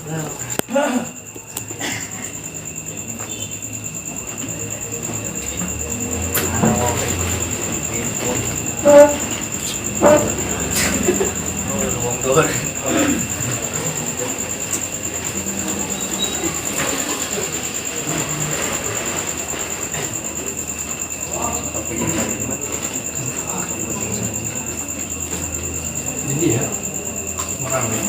Jadi ya, merame.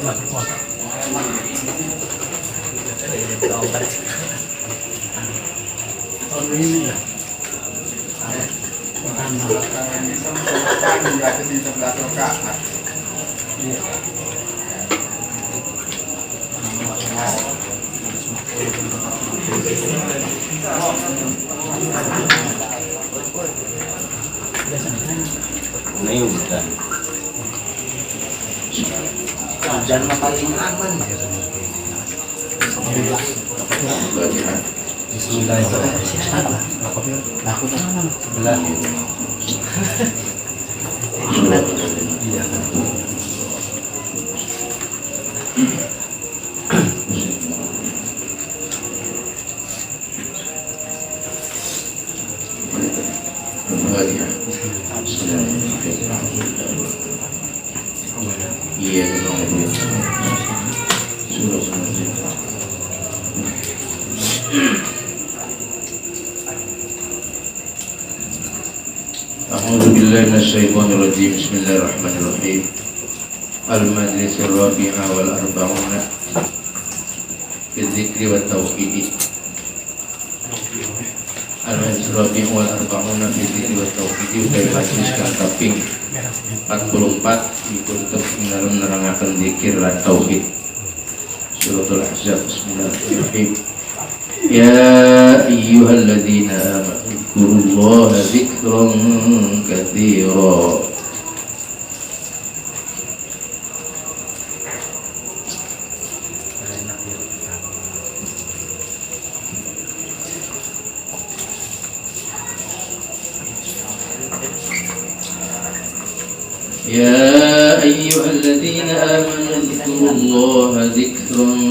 Lagi puasa. Tahun ini ya. Makan ke sini sebelah rakaat. Iya. Ini hujan. Hujan mah paling aman ya. Bismillahirrahmanirrahim. Aku tangan sebelah. Iya. Iya, A'udzubillahi minasyaitonirrajim. Bismillahirrahmanirrahim. Al-majlis ar-rabi'a wal arba'una bidzikri wat tauhid. Al-majlis ar-rabi'a wal arba'una bidzikri wat tauhid utai majlis kang kaping 44 dikutuk dalam menerangkan zikir dan tauhid. Suratul Ahzab. Bismillahirrahmanirrahim. Ya ayyuhalladzina amanu dzkurullaha dzikran katsira. Ya ayyuhalladzina amanu dzkurullaha dzikran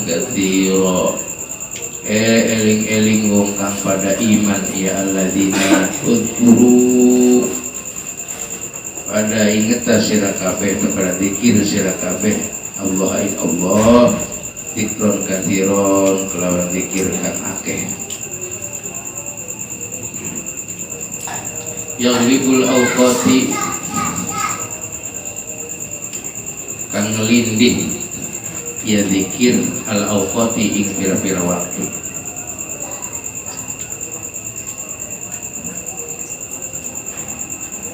katsira. Eling-eling wong kang pada iman ya alladzina udhkuru pada ingeta sira kabeh kepada zikir sira kabeh Allah ing Allah dzikron katsiron kelawan zikir kang akeh. Yaghlibul awqati kang ngelindih ya zikir al awqati ing pira-pira waktu.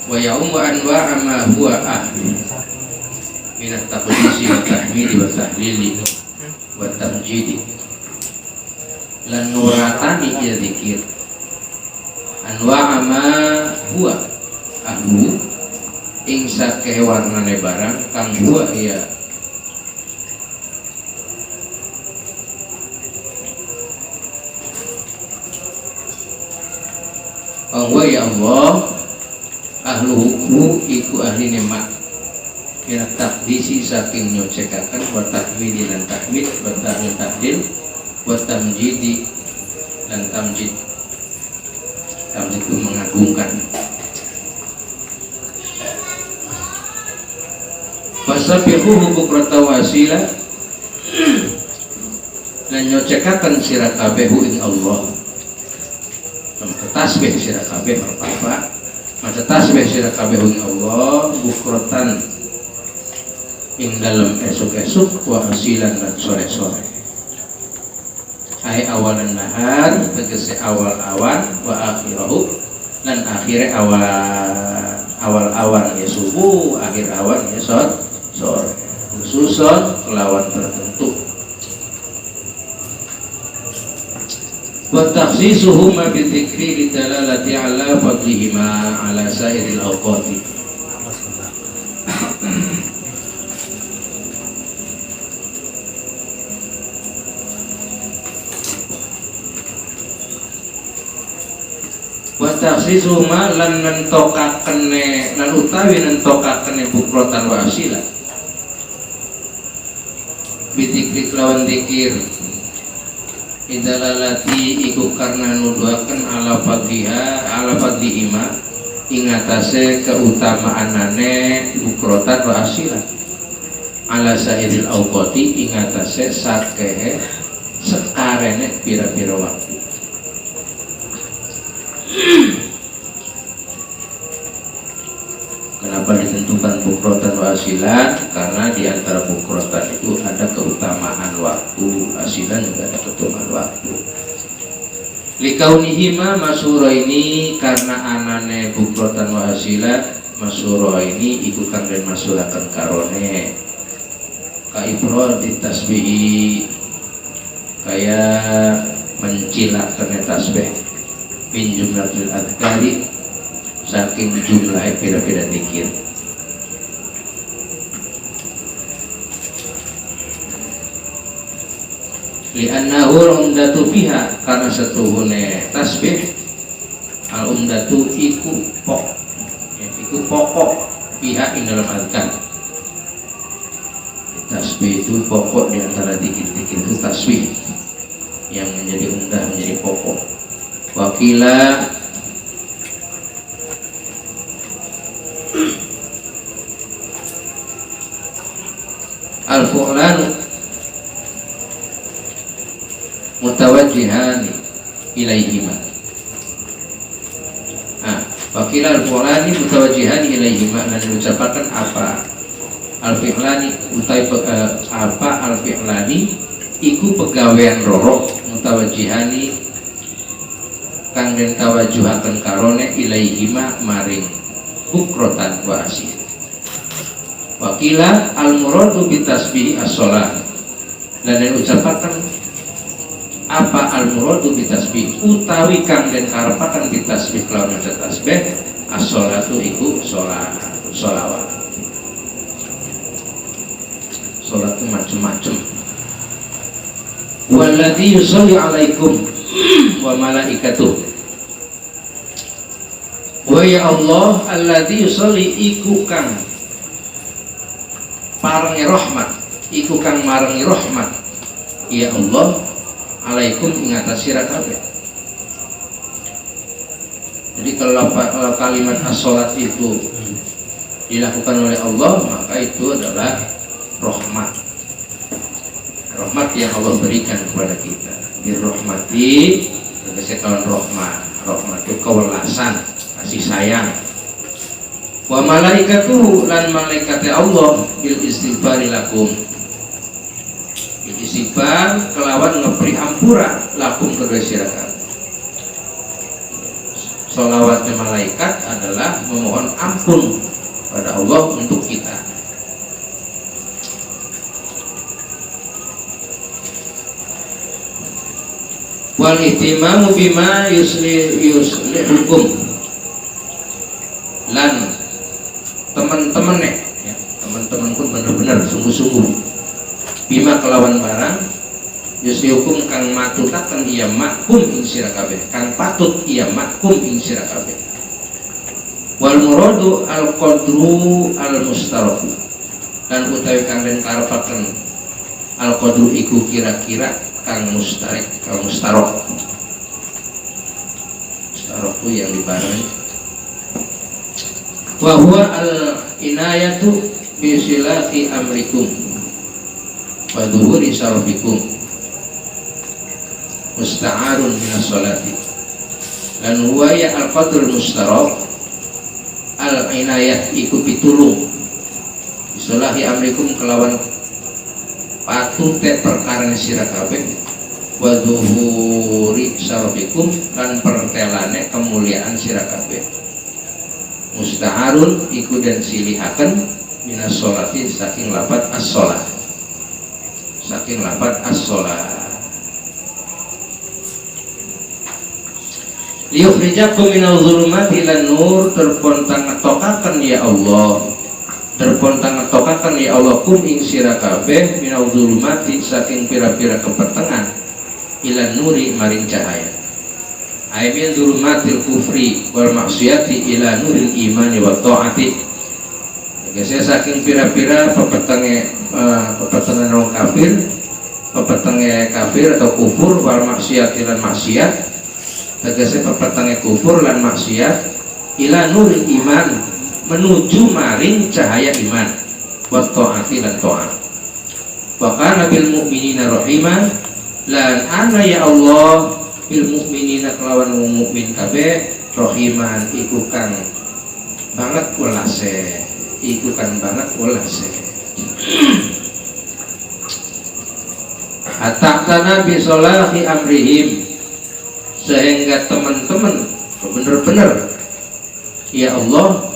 Wa ya'um anwa'a ma huwa ahli min at-taqdisi wa tahmidi wa tahlili wa tamjidi lan nuratani ya zikir anwa'a ma huwa ahlu ing sakeh warnane barang kang huwa ya bahwa ya Allah ahluhu iku ahli nikmat ya takdisi saking nyocekakan wa tahmidi lan tahmid wa tahdil wa tamjidi dan tamjid. Tamjid itu mengagungkan. Fasabihuhu bukrata wasila lan nyocekakan sira kabeh ing Allah. Tasbih sira kabeh merpapa maca tasbih sira kabeh ing Allah bukratan ing dalem esuk-esuk wa hasilan lan sore-sore. Ai awalan nahar tegese awal awan wa akhirahu lan akhire awal awan ya subuh akhir awan ya sore khususon kelawan tertentu. Wa takhsisuhuma bi dzikri lidalalati ala fadlihima ala sairil awqati. takhsisuma lan nentokakene lan utawi nentokakene bukrotan wa asila bitikrik lawan dikir idalalati iku karena nuduhaken ala fadlihima ingatase keutamaanane bukrotan wa asila ala sairil awqati ingatase sakehe sekarene pira-pira waktu. Kenapa ditentukan bukrotan wa asilan? Karena di antara bukrotan itu ada keutamaan waktu, asilan juga ada keutamaan waktu. Likaunihima masyuro ini karena anane bukrotan wa asilan, masyuro ini ikut kang den masulaken karone ka ifrod ditasbihi kayak mencilakan tasbih bin jumlatul adhkari saking jumlah pira-pira dikir. Li'annahu umdatu fiha karena setuhune tasbih al umdatu iku pokok pihak ing dalam adhkar. Tasbih itu pokok di antara dikir-dikir itu tasbih yang menjadi umdah menjadi pokok. Wakila al-fu'lanu mutawajjihani ilaihima. Wakila al-fu'lani mutawajjihani ilaihima dan diucapkan apa al-fi'lani utai apa al-fi'lani iku pegawean roro mutawajjihani kang den tawajuhaken karone ilaihima maring bukrotan wa asil. Wakila al-muradu bitasbih as-shalah dan den ucapaken apa al-muradu bitasbih utawi kang den karepaken bitasbih kelawan maca tasbih as-shalatu iku sholawat. Sholat itu macam-macam. Walladzi yusolli alaikum wa malaikatuh. Wa ya Allah alladzi yusolli iku kang parengi rahmat, iku kang marengi rahmat. Ya Allah alaikum ing atas sira kabeh. Jadi kalau kalimat as-sholat itu dilakukan oleh Allah, maka itu adalah rahmat yang Allah berikan kepada kita. Birrahmati tegese kawan rahmat itu kewelasan, kasih sayang. Wa malaikatuhu lan malaikate Allah bil istighfari lakum. Bil istighfar kelawan ngepri ampura lakum kedua sira kabeh. Sholawatnya malaikat adalah memohon ampun pada Allah untuk kita. Wal ihtimamu bima hukum lan teman-teman ya, teman-teman pun benar-benar sungguh-sungguh bima kelawan barang hukum kang matutaken iya makum ing sira kabeh kang patut iya makum ing sira kabeh. Wal muradu al qadru al mustaraf dan utawi kang den karepaken al qadru iku kira-kira kang mustarok itu yang dibarengi. Wa huwa al inayatu bi silati amrikum wa dhuhuri sarfikum musta'arun minas sholati. Dan huwa ya al qadrul mustarok al inayah iku pitulung bisolahi amrikum kelawan patute perkara sira kabeh wa dhuhuri sarfikum lan pertelane kemuliaan sira kabeh. Musta'arun iku dan silihaken minas sholati saking lafaz as-sholat, saking lafaz as-sholat. Liyukhrijakum minal zulumati ilan nur, terpontang ngetokaken ya Allah, terpontang ngetokaken ya Allah kum ing sira kabeh minal zulumati saking pira-pira kepetengan ilan nuri maring cahaya. ay min dzulumatil kufri wal maksiati ila nuril imani wa taati. Tegese saking pira-pira pepetenge wong kafir, pepetenge kafir atau kufur wal maksiati lan maksiat, tegese pepetenge kufur lan maksiat ila nuril iman menuju maring cahaya iman wa taati lan taat. Wa kana bil mu'minina rahimah lan ana ya Allah bil mukminina kelawan wong mukmin kabeh rahiman iku kang banget welase, iku kang banget welase. Hatta bi sholahi amrihim, sehingga teman-teman bener-bener ya Allah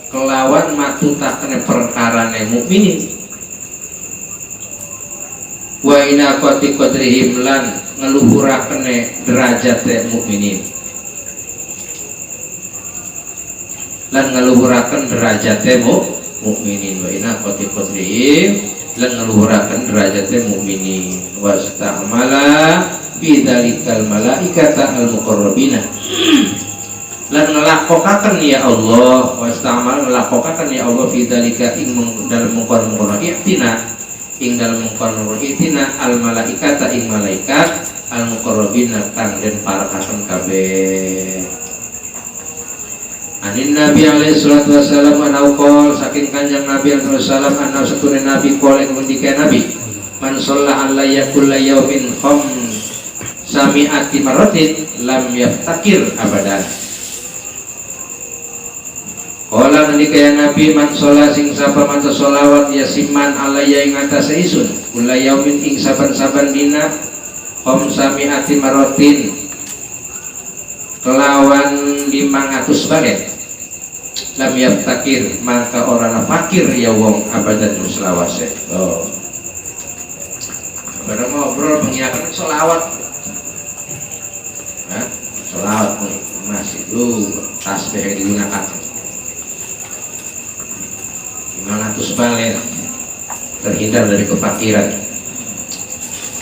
kelawan matutaken perkarane mukminin wa ina qati qadrihim lan ngeluhurakene derajat mukminin lan ngeluhuraken derajat mukminin wa ina qati qadrihim lan ngeluhuraken derajat mukminin wastamala bidzalikal malaikata al muqarrabina lan ngelakokaken ya Allah wastamala ngelakokaken ya Allah bidzalika ing dalam mungkar-mungkar i'tina ing dalam mengkono itina al malaikata ing malaikat al muqarrabina kang den parakaken kabeh. Anin Nabi alaihi salatu wasallam anaqol saking Kanjeng Nabi alaihi wasallam ana satune Nabi kole ngendika Nabi man shalla alayya kullu yaumin sami'ati maratin lam yaftakir abadan. Kala ngendika ya Nabi man sholat sing sapa maca sholawat yasiman alaya ing atase isun kula yaumin ing saban-saban dina sami'ati marotin kelawan 500 balet lam yaftakir maka orang fakir ya wong abadan selawase. Oh, pada ngobrol mengiakan sholawat, sholawat masih lu tasbih yang digunakan 500 balen terhindar dari kefakiran.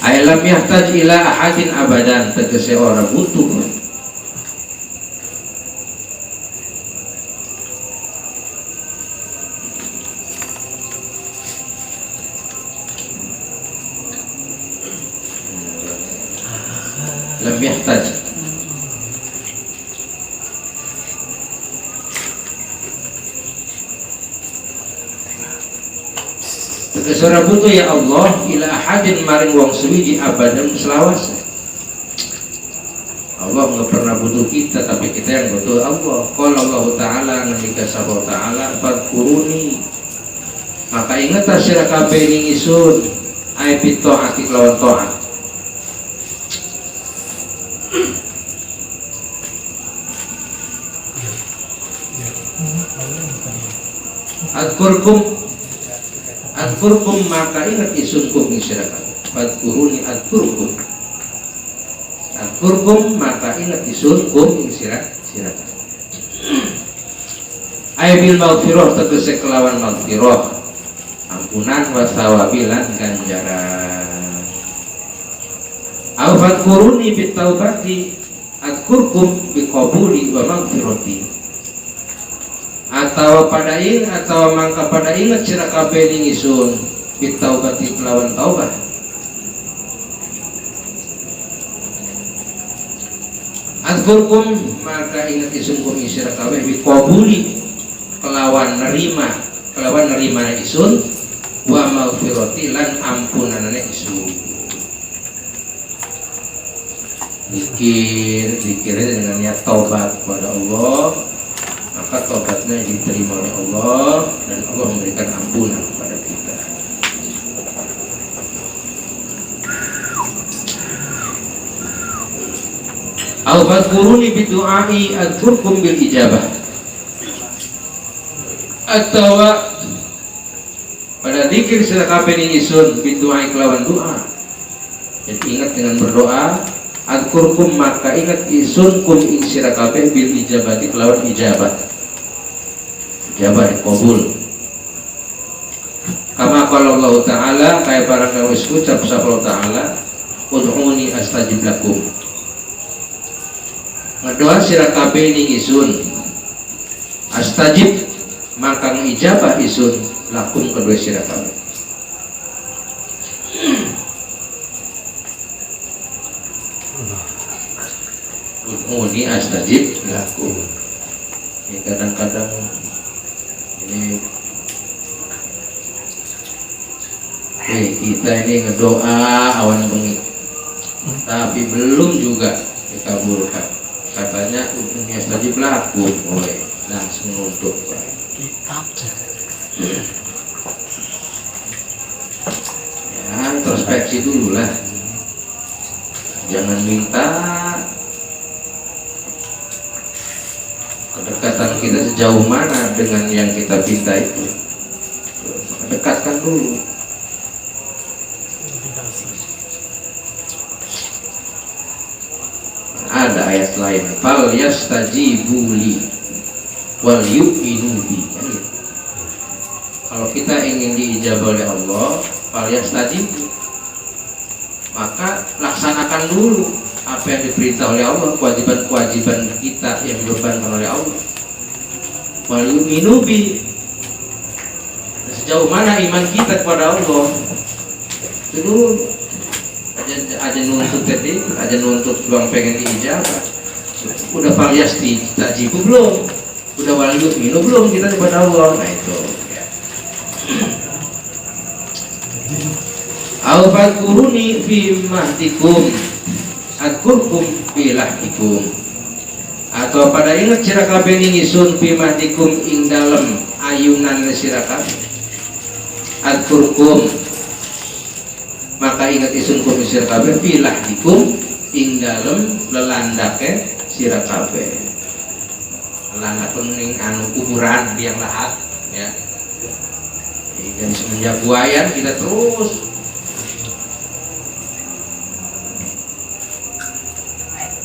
Ailam yahtaj ila ahadin abadan, tegese orang butuh lam yahtaj Kesora butuh ya Allah ila ahadin maring wong suwiji abadan selawase. Allah nggak pernah butuh kita, tapi kita yang butuh Allah. Qala Allah Ta'ala ngendika sapa Ta'ala fadkuruni maka ingat sira kabeh ning isun ai pito ati lawan taat. Adkurkum maka ingat isunkum ing sira kabeh. Fadkuruni adkurkum maka ingat isunkum ing sira kabeh. Ay bil maghfirah tegese kelawan maghfirah ampunan wa thawabilan ganjaran. Au fadkuruni bit taubati adkurkum bi qabuli wa maghfirati. Atau mangka pada ingat sira kabeh ning isun bit taubati kelawan taubat. Adkurkum maka ingat isunkum sira kabeh bi qabuli kelawan nerima isun wa maghfirati lan ampunanane isun. Zikir dengan niat taubat kepada Allah, maka taubatnya diterima oleh Allah dan Allah memberikan ampunan kepada kita. Au fadkuruni bidu'ai adkurkum bil ijabah. Atau pada zikir sira kabeh ning isun bidu'ai kelawan doa. Jadi ingat dengan berdoa adkurkum maka ingat isunkum ing sira kabeh bil ijabati kelawan ijabah. Ijabah dikabul. Kama qala Allah Ta'ala kaya para kawis ucap sapa Allah Ta'ala ud'uni astajib lakum. ngedoa sira kabeh ning isun astajib maka ngijabah isun lakum kedua sira kabeh. Ud'uni astajib lakum. Ini kadang-kadang ini kita ini ngedoa awan bengi tapi belum juga dikabulkan. Katanya ud'uni astajib lakum, langsung nutup. Ya, introspeksi dulu lah. Jangan minta kedekatan kita sejauh mana dengan yang kita pinta itu. Dekatkan dulu. Ada ayat lain, fal yastajibu li wal yu'minu bi. Kalau kita ingin diijabah oleh Allah, fal yastajibu, maka laksanakan dulu apa yang diperintah oleh Allah, kewajiban-kewajiban kita yang dibebankan oleh Allah. Wal yu'minu bi, sejauh mana iman kita kepada Allah itu dulu. Aja nuntut tadi, aja nuntut doang pengen diijabah. Udah variasi tajibu belum? Udah wal yu'minu belum kita kepada Allah? Nah itu ya. Au fadkuruni fi mahdikum adkurkum fi lahdikum. Atau pada ingat sira kabeh ning isun fi mahdikum ing dalem ayunan sira kabeh. Adkurkum maka ingat isun kum sira kabeh fi lahdikum ing dalem lelandake sira kabeh. Lelandak ning anu kuburan biang lahat ya. Dan semenjak buayan kita terus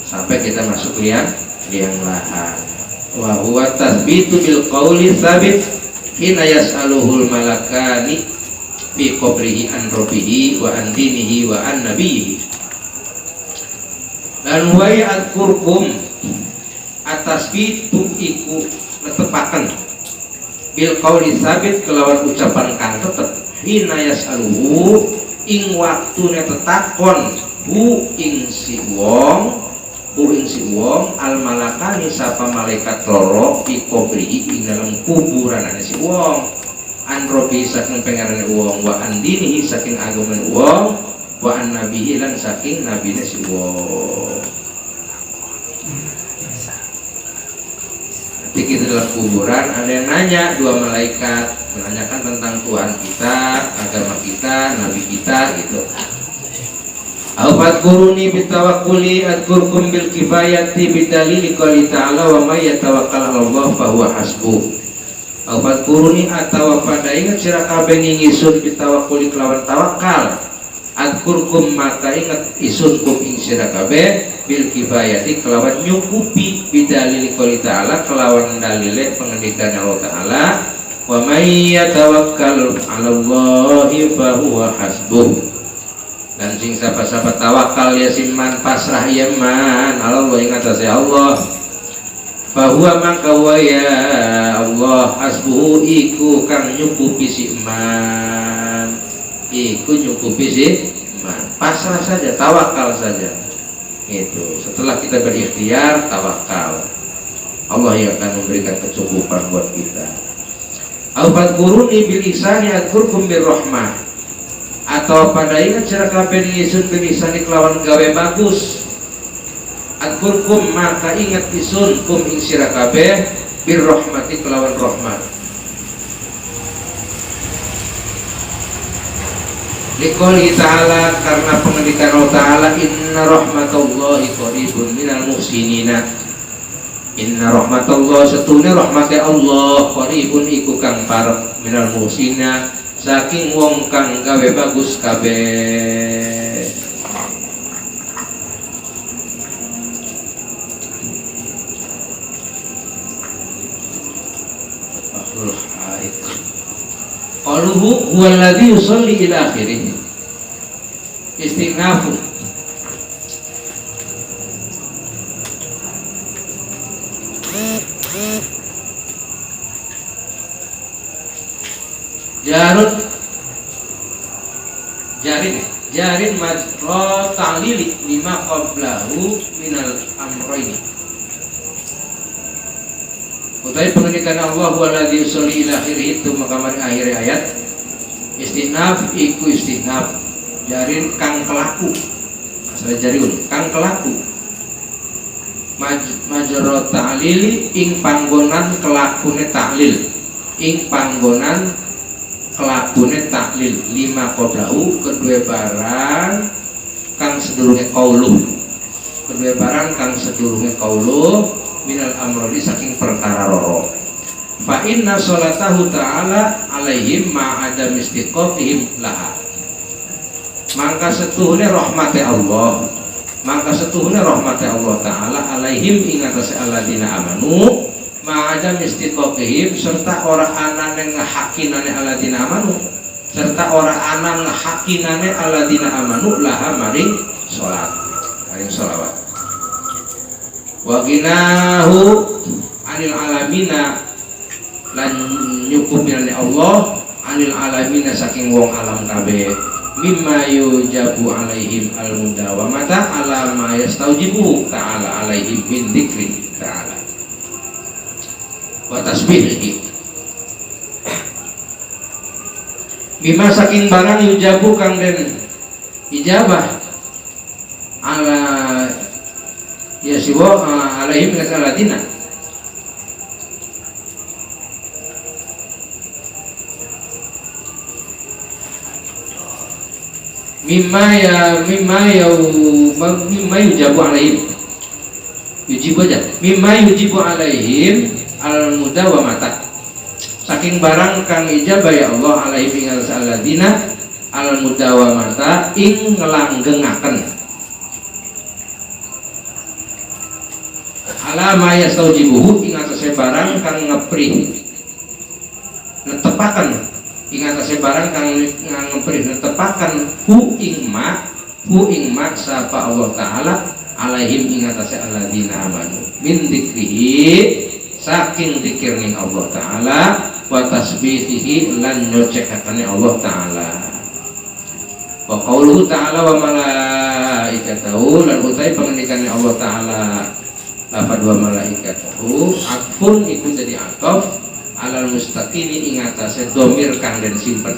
sampai kita masuk liang lahat. Wa huwa tathbitu bil qauli tsabit hina yas'aluhul malakani fi qabrihi an rabbihi wa an dinihi wa an nabiyhi. Dan wa ya'kurkum atas bitu iku netepaken bil qauli tsabit kelawan ucapan kang tetep hina yas'aluhu ing waktune tetakon hu ing si wong al malakani sapa malaikat loro fi qabrihi ing dalam kuburanane si wong an robi saking pengarane wong wa an dinihi saking agamane wong wa an nabihi lan saking nabine si wong. Nanti kita dalam kuburan ada yang nanya, dua malaikat menanyakan tentang Tuhan kita, agama kita, nabi kita gitu. Awat kuruni bitawakkuli adkurkum bil kifayati bidalili qouli ta'ala wa may yatawakkal 'ala Allah fa huwa hasbuh. Awat kuruni atau pada ingat sira kabeh ngisun bitawakkuli kelawan tawakal. Adkurkum maka ingat isunkum ing sira kabeh bil kifayati kelawan nyukupi bidalili qouli ta'ala kelawan dalile pengendikan Allah Ta'ala wa may yatawakkal 'ala Allah fa huwa hasbuh. Dan sing sapa-sapa tawakal ya siman pasrah ya man Allah ing atase Allah bahwa maka wa ya Allah hasbuhu iku kang nyukupi si iman, iku nyukupi si iman. Pasrah saja, tawakal saja. Itu setelah kita berikhtiar tawakal, Allah yang akan memberikan kecukupan buat kita. Al-fat kuruni bil ihsani adkurkum bir rahmah. Atau pada ingat cara kabeh isun bil ihsani kelawan gawe bagus. Adkurkum maka ingat isun kum ing sira kabeh bir rahmati kelawan rahmat. Liqouli ta'ala karena pengendikan Allah Ta'ala inna rahmatallahi qaribun minal muhsinina. Inna rahmatullah setune rahmati Allah qaribun iku kang parek minal muhsina saking wong kang gawe bagus kabeh. Qaluhu huwallazi yusalli ila akhirih. Istighnafun jarin majra ta'lili lima qablahu minal amroini. Utai pengendikan Allah waladhi yusolli ila akhiri itu makamari akhir ayat istinaf iku istinaf jarin kang kelaku asal jariun kang kelaku majra ta'lili ing panggonan kelakune ta'lil ing panggonan kelakune taklil lima qablahu kedua barang kang sedurunge qaulu kedua barang kang sedurunge qaulu minal amrodi saking perkara roro fa inna sholatahu ta'ala alaihim ma'adam istiqotihim laha maka setuhune rahmati Allah ta'ala alaihim ingatasi alladina amanu ma'adam istiqotihim serta orang anane ngehakinane alladina amanu serta orang anan ngehakinane alladina amanu laha maring sholawat wa ginahu anil alamina lan nyukupinane Allah anil alamina saking wong alam kabeh mimma yujabu alaihim al mudawamata ala ma yastaujibu ta'ala alaihim min dzikri ta'ala wa tasbihihi mimma saking barang yujabu kang den ijabah ala ya siwa alaihim min aladina mimma yujabu alaihim yujibu aja mimma yujibu alaihim al mudawamata saking barang kang ijabah ya Allah alaihim min aladina al mudawamata ing ngelanggengaken alama yastaujibuhu ing atase barang kang ngeprih netepaken ing atase barang kang ngeprih netepaken hu ing ma sapa Allah taala alaihim ing atase alladzina amanu min dzikrihi saking dzikirning Allah taala wa tasbihihi lan nyocekakane Allah taala wa qauluhu taala wa malaikatahu lan utai pengendikane Allah taala lafad wa malaikatahu akfun iku jadi atof alal mustaqini ing atase domir kang den simpen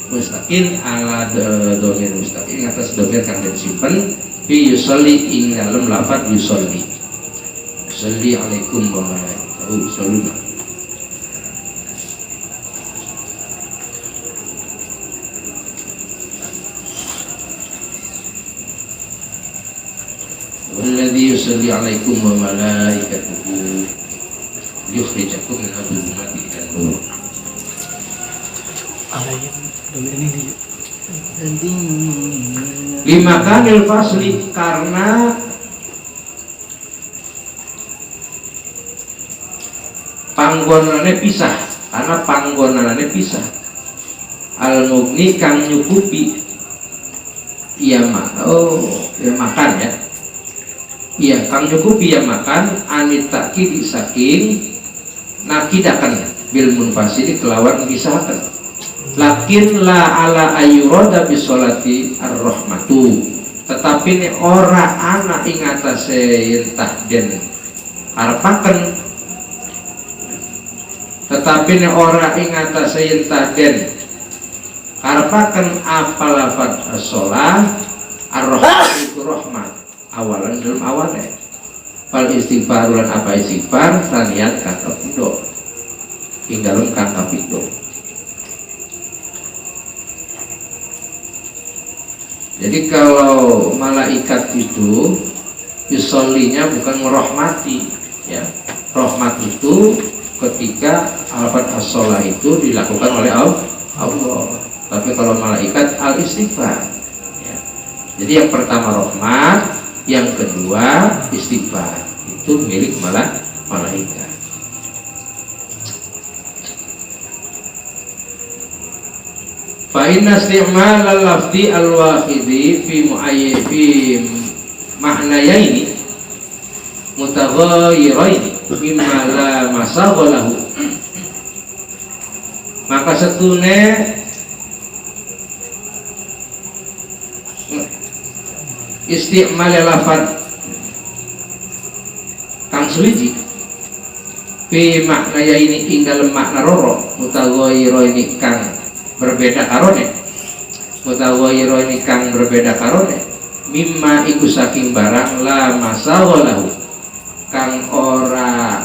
mustaqin ala domir mustaqin ing atas domir kang den simpen fi yusolli ing dalem lafad yusolli salli alaikum wa malaikatahu yusalluna walladzi yusalli alaikum wa malaikatuhu yukhrijakum min adh-dhulumati ilan nur. Alaihim domir ini Lima kanil fasli karena panggonane pisah al-mugni kang nyukupi makan ya iya kang nyukupi ya makan anitaki disaking nakidakan bil munfasili kelawan pisahkan lakin la ala ayyurada bisolati ar-rahmatu tetapi ini ora ana ing atase yentah den arepaken tetapi ini ora ing atase yentah den arepaken apa lafaz as-shalah ar-rahmatu itu rahmat awalan dalam awalnya fal istighfar lan apa istighfar saniat kata pido ing dalam kata pido. Jadi kalau malaikat itu yusollinya bukan merahmati ya. Rahmat itu ketika alfat as-shalah itu dilakukan oleh Allah. Tapi kalau malaikat al-istighfar ya. Jadi yang pertama rahmat, yang kedua istighfar. Itu milik malaikat. Fa inna isti'mal al-lafzi al-wahidi fi ma'nayaini mutaghayyiraini mimma la masaghalahu. Maka setune isti'mal lafaz kang suwiji fi makna ya ini ing dalem makna roro mutaghayira ini kang berbeda karone mutaghayira ini kang berbeda karone mimma iku saking barang la masaghalahu kang ora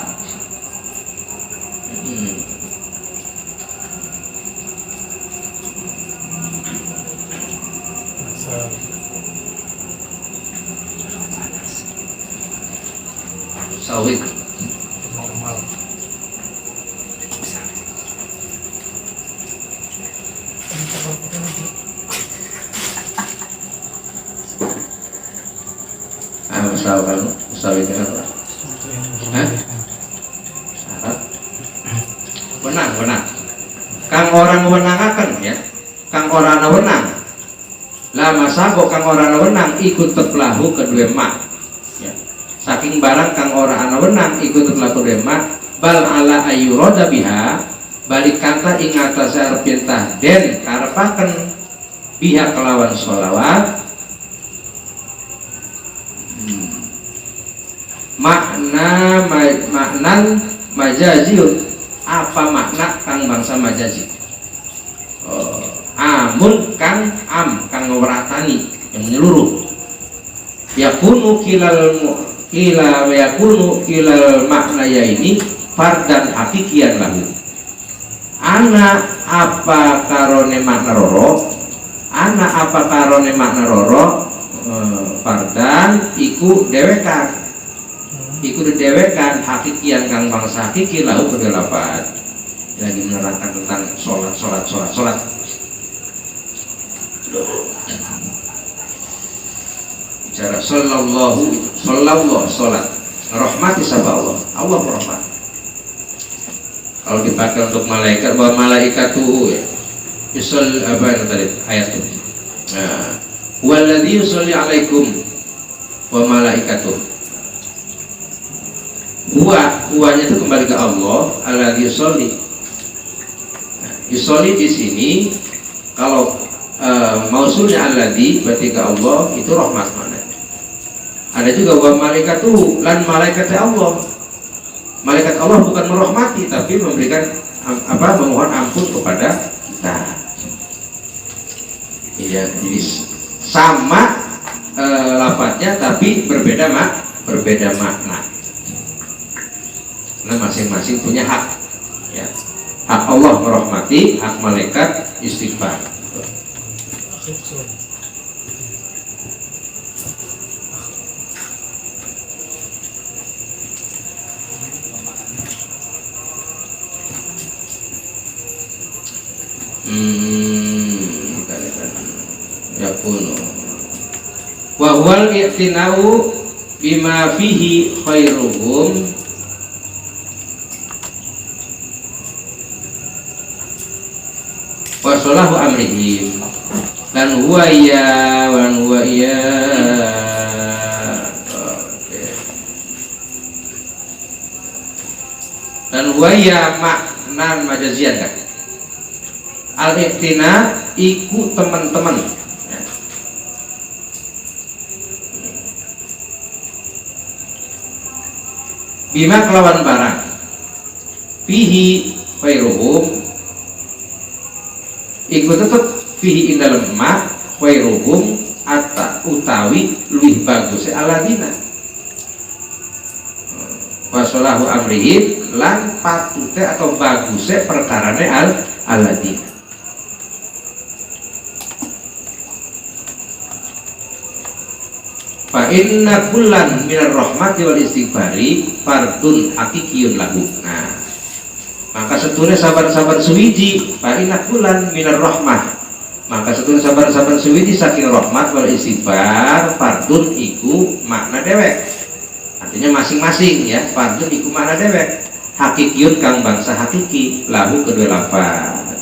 sawit normal. masalah kan sawit apa? Hah? Syarat wenang kang orang wenangaken ya kang orang wenang lama sago kang orang wenang ikut teplahu kedua mak ya. Saking barang kang orang wenang ikut teplahu kedua mak bal ala ayyurada biha balik kata ing atase perintah den karepaken biha kelawan sholawat maknan majaziun apa makna kang bangsa majazi amun kang ngeweratani yang menyeluruh yakunu kilal makna ya ini fardan hakikian lahu ana apa karone makna roro fardan iku dewekan hakikian kang bangsa hakiki lahu kedua lafaz lagi menerangkan tentang sholat bicara sallallahu sholat rahmati sama Allah rahmat. Kalau dipakai untuk malaikat bahwa malaikat tuh ya yusol apa yang tadi ayat itu waladhi yusolli alaikum wa malaikatuh huwanya itu kembali ke Allah alladzi yusolli. Yusolli di sini kalau mausulnya alladzi berarti ke Allah itu rahmat mana. Ada juga wa malaikatuh lan malaikatnya Allah. Malaikat Allah bukan merahmati tapi memberikan memohon ampun kepada kita. Ya, jadi sama lafadznya tapi berbeda makna. Karena masing-masing punya hak ya. Hak Allah merahmati, hak malaikat istighfar. Ya kuno wa huwal i'tinau bima fihi khairuhum wasolahu amrihim dan huwa iya maknan majazian kan al-iqtina iku teman-teman ya. Bima kelawan barang fihi khairuhum iku tetep fihi indal ma khairuhum atta utawi luwih bagus aladina wasolahu amrihim lan patute atau baguse perkarane aladina. Fa inna kullan minar rahmati wal istighfari fardun hakikiyun lahu. Nah, maka setune sabar-sabar suwiji fa inna kullan minar rahmah. Maka setune sabar-sabar suwiji saking rahmat wal istighfar fardun iku makna dewek. Artinya masing-masing ya, fardun iku makna dewek. Hakikiyun kang bangsa hakiki lahu kedua lafaz.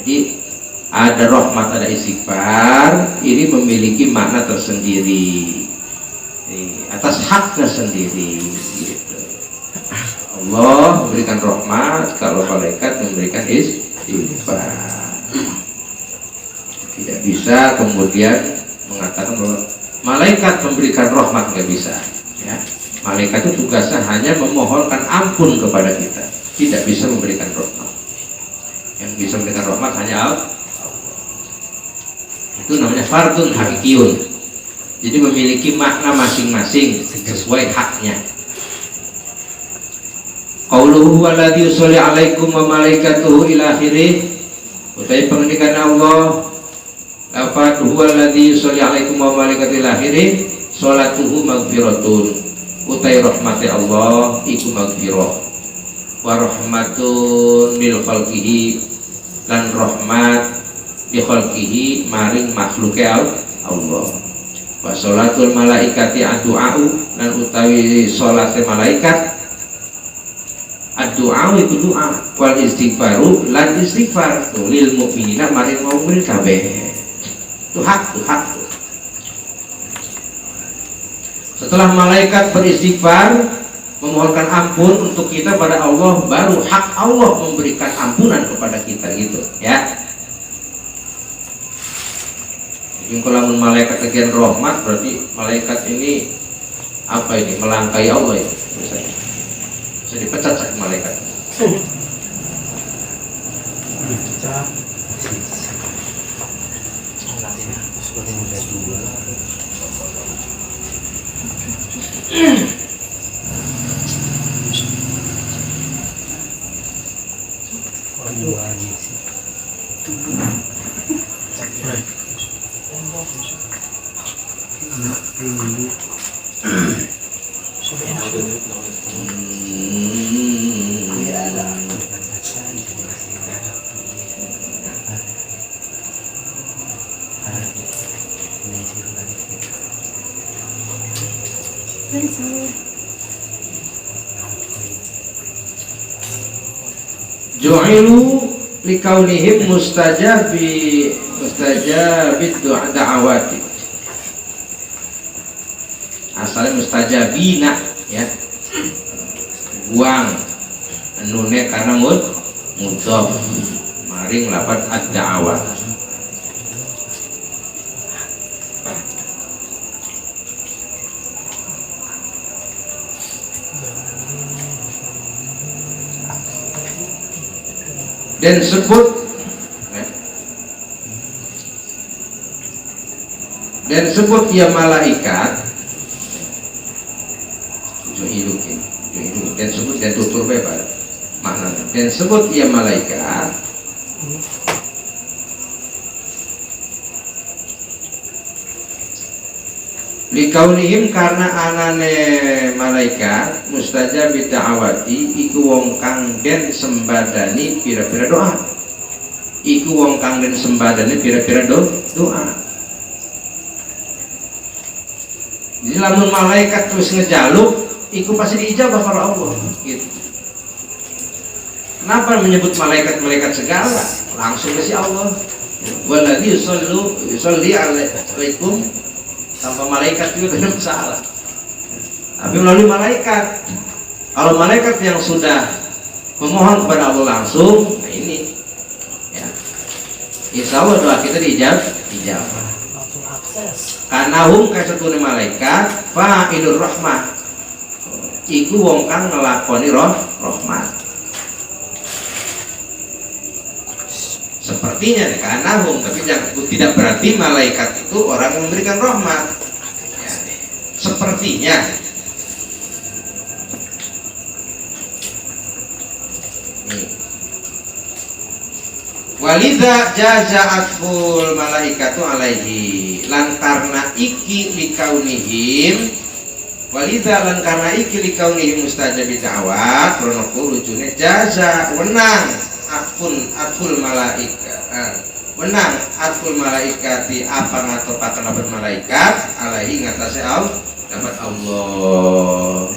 Jadi ada rahmat, ada istighfar, ini memiliki makna tersendiri atas haknya sendiri gitu. Allah memberikan rahmat kalau malaikat memberikan istighfar. Tidak bisa kemudian mengatakan bahwa malaikat memberikan rahmat, nggak bisa ya. Malaikat itu tugasnya hanya memohonkan ampun kepada kita, tidak bisa memberikan rahmat. Yang bisa memberikan rahmat hanya Allah. Itu namanya fardun hakikiyun. Jadi memiliki makna masing-masing sesuai haknya. Qauluhu walladzi yusalli 'alaikum wa malaikatuhu ila akhirih. Utai pengendikan Allah, lafaz huwallazi yusalli 'alaikum wa malaikatuhu ila akhirih, salatuhu maghfiratun. Utai rahmati Allah iku maghfirah. Wa rahmatun lil khalqihi, lan rahmat di khalqihi maring makhluke Allah. Wa sholatul malaikati addu'a'u, lan utawi sholate malaikat addu'a'u itu doa, wal istighfaru lan istighfar lil mukminina maring mukmin kabeh. Itu hak. Setelah malaikat beristighfar memohonkan ampun untuk kita pada Allah, baru hak Allah memberikan ampunan kepada kita gitu ya. Jadi kalau malaikat bagian rahmat, berarti malaikat ini apa ini, melangkai Allah ya misalnya. Bisa dipecat sama malaikat. Ju'ilu likaunihim mustajabid da'awati. Asalnya mustajabina ya. Buang nune karena mudhof. Maring lafaz ad-da'awat. Dan sebut ya malaikat dan sebut dan tutur bebas maknanya. Dan sebut ya malaikat likaunihim karena anane malaikat mustajab da'awati iku wong kang den sembadani pira-pira doa. Iku wong kang den sembadani pira-pira doa. Jadi lamun malaikat terus ngejaluk, iku pasti diijabah oleh Allah gitu. Kenapa menyebut malaikat segala? Langsung ke si Allah. Walladzi yusalli 'alaikum, tanpa malaikat juga tidak masalah. Tapi melalui malaikat. Kalau malaikat yang sudah memohon kepada Allah langsung, nah ini ya. Insya Allah doa kita dijawab. Karena kasatune malaikat fa'ilur rahmah. Iku wong kang ngelakoni rahmat. Sepertinya karena tapi tidak berarti malaikat itu orang yang memberikan rahmat ya. Sepertinya walidha jaza'atul malaikatu alaihi, lan karena iki likaunihim, walidha lan karena iki likaunihim mustajabi da'wat, kronoku lucunya jaza wenang atful malaikat, wenang atful malaikati apa ngatopakan dapat malaikat alaihi ngatasé dapat Allah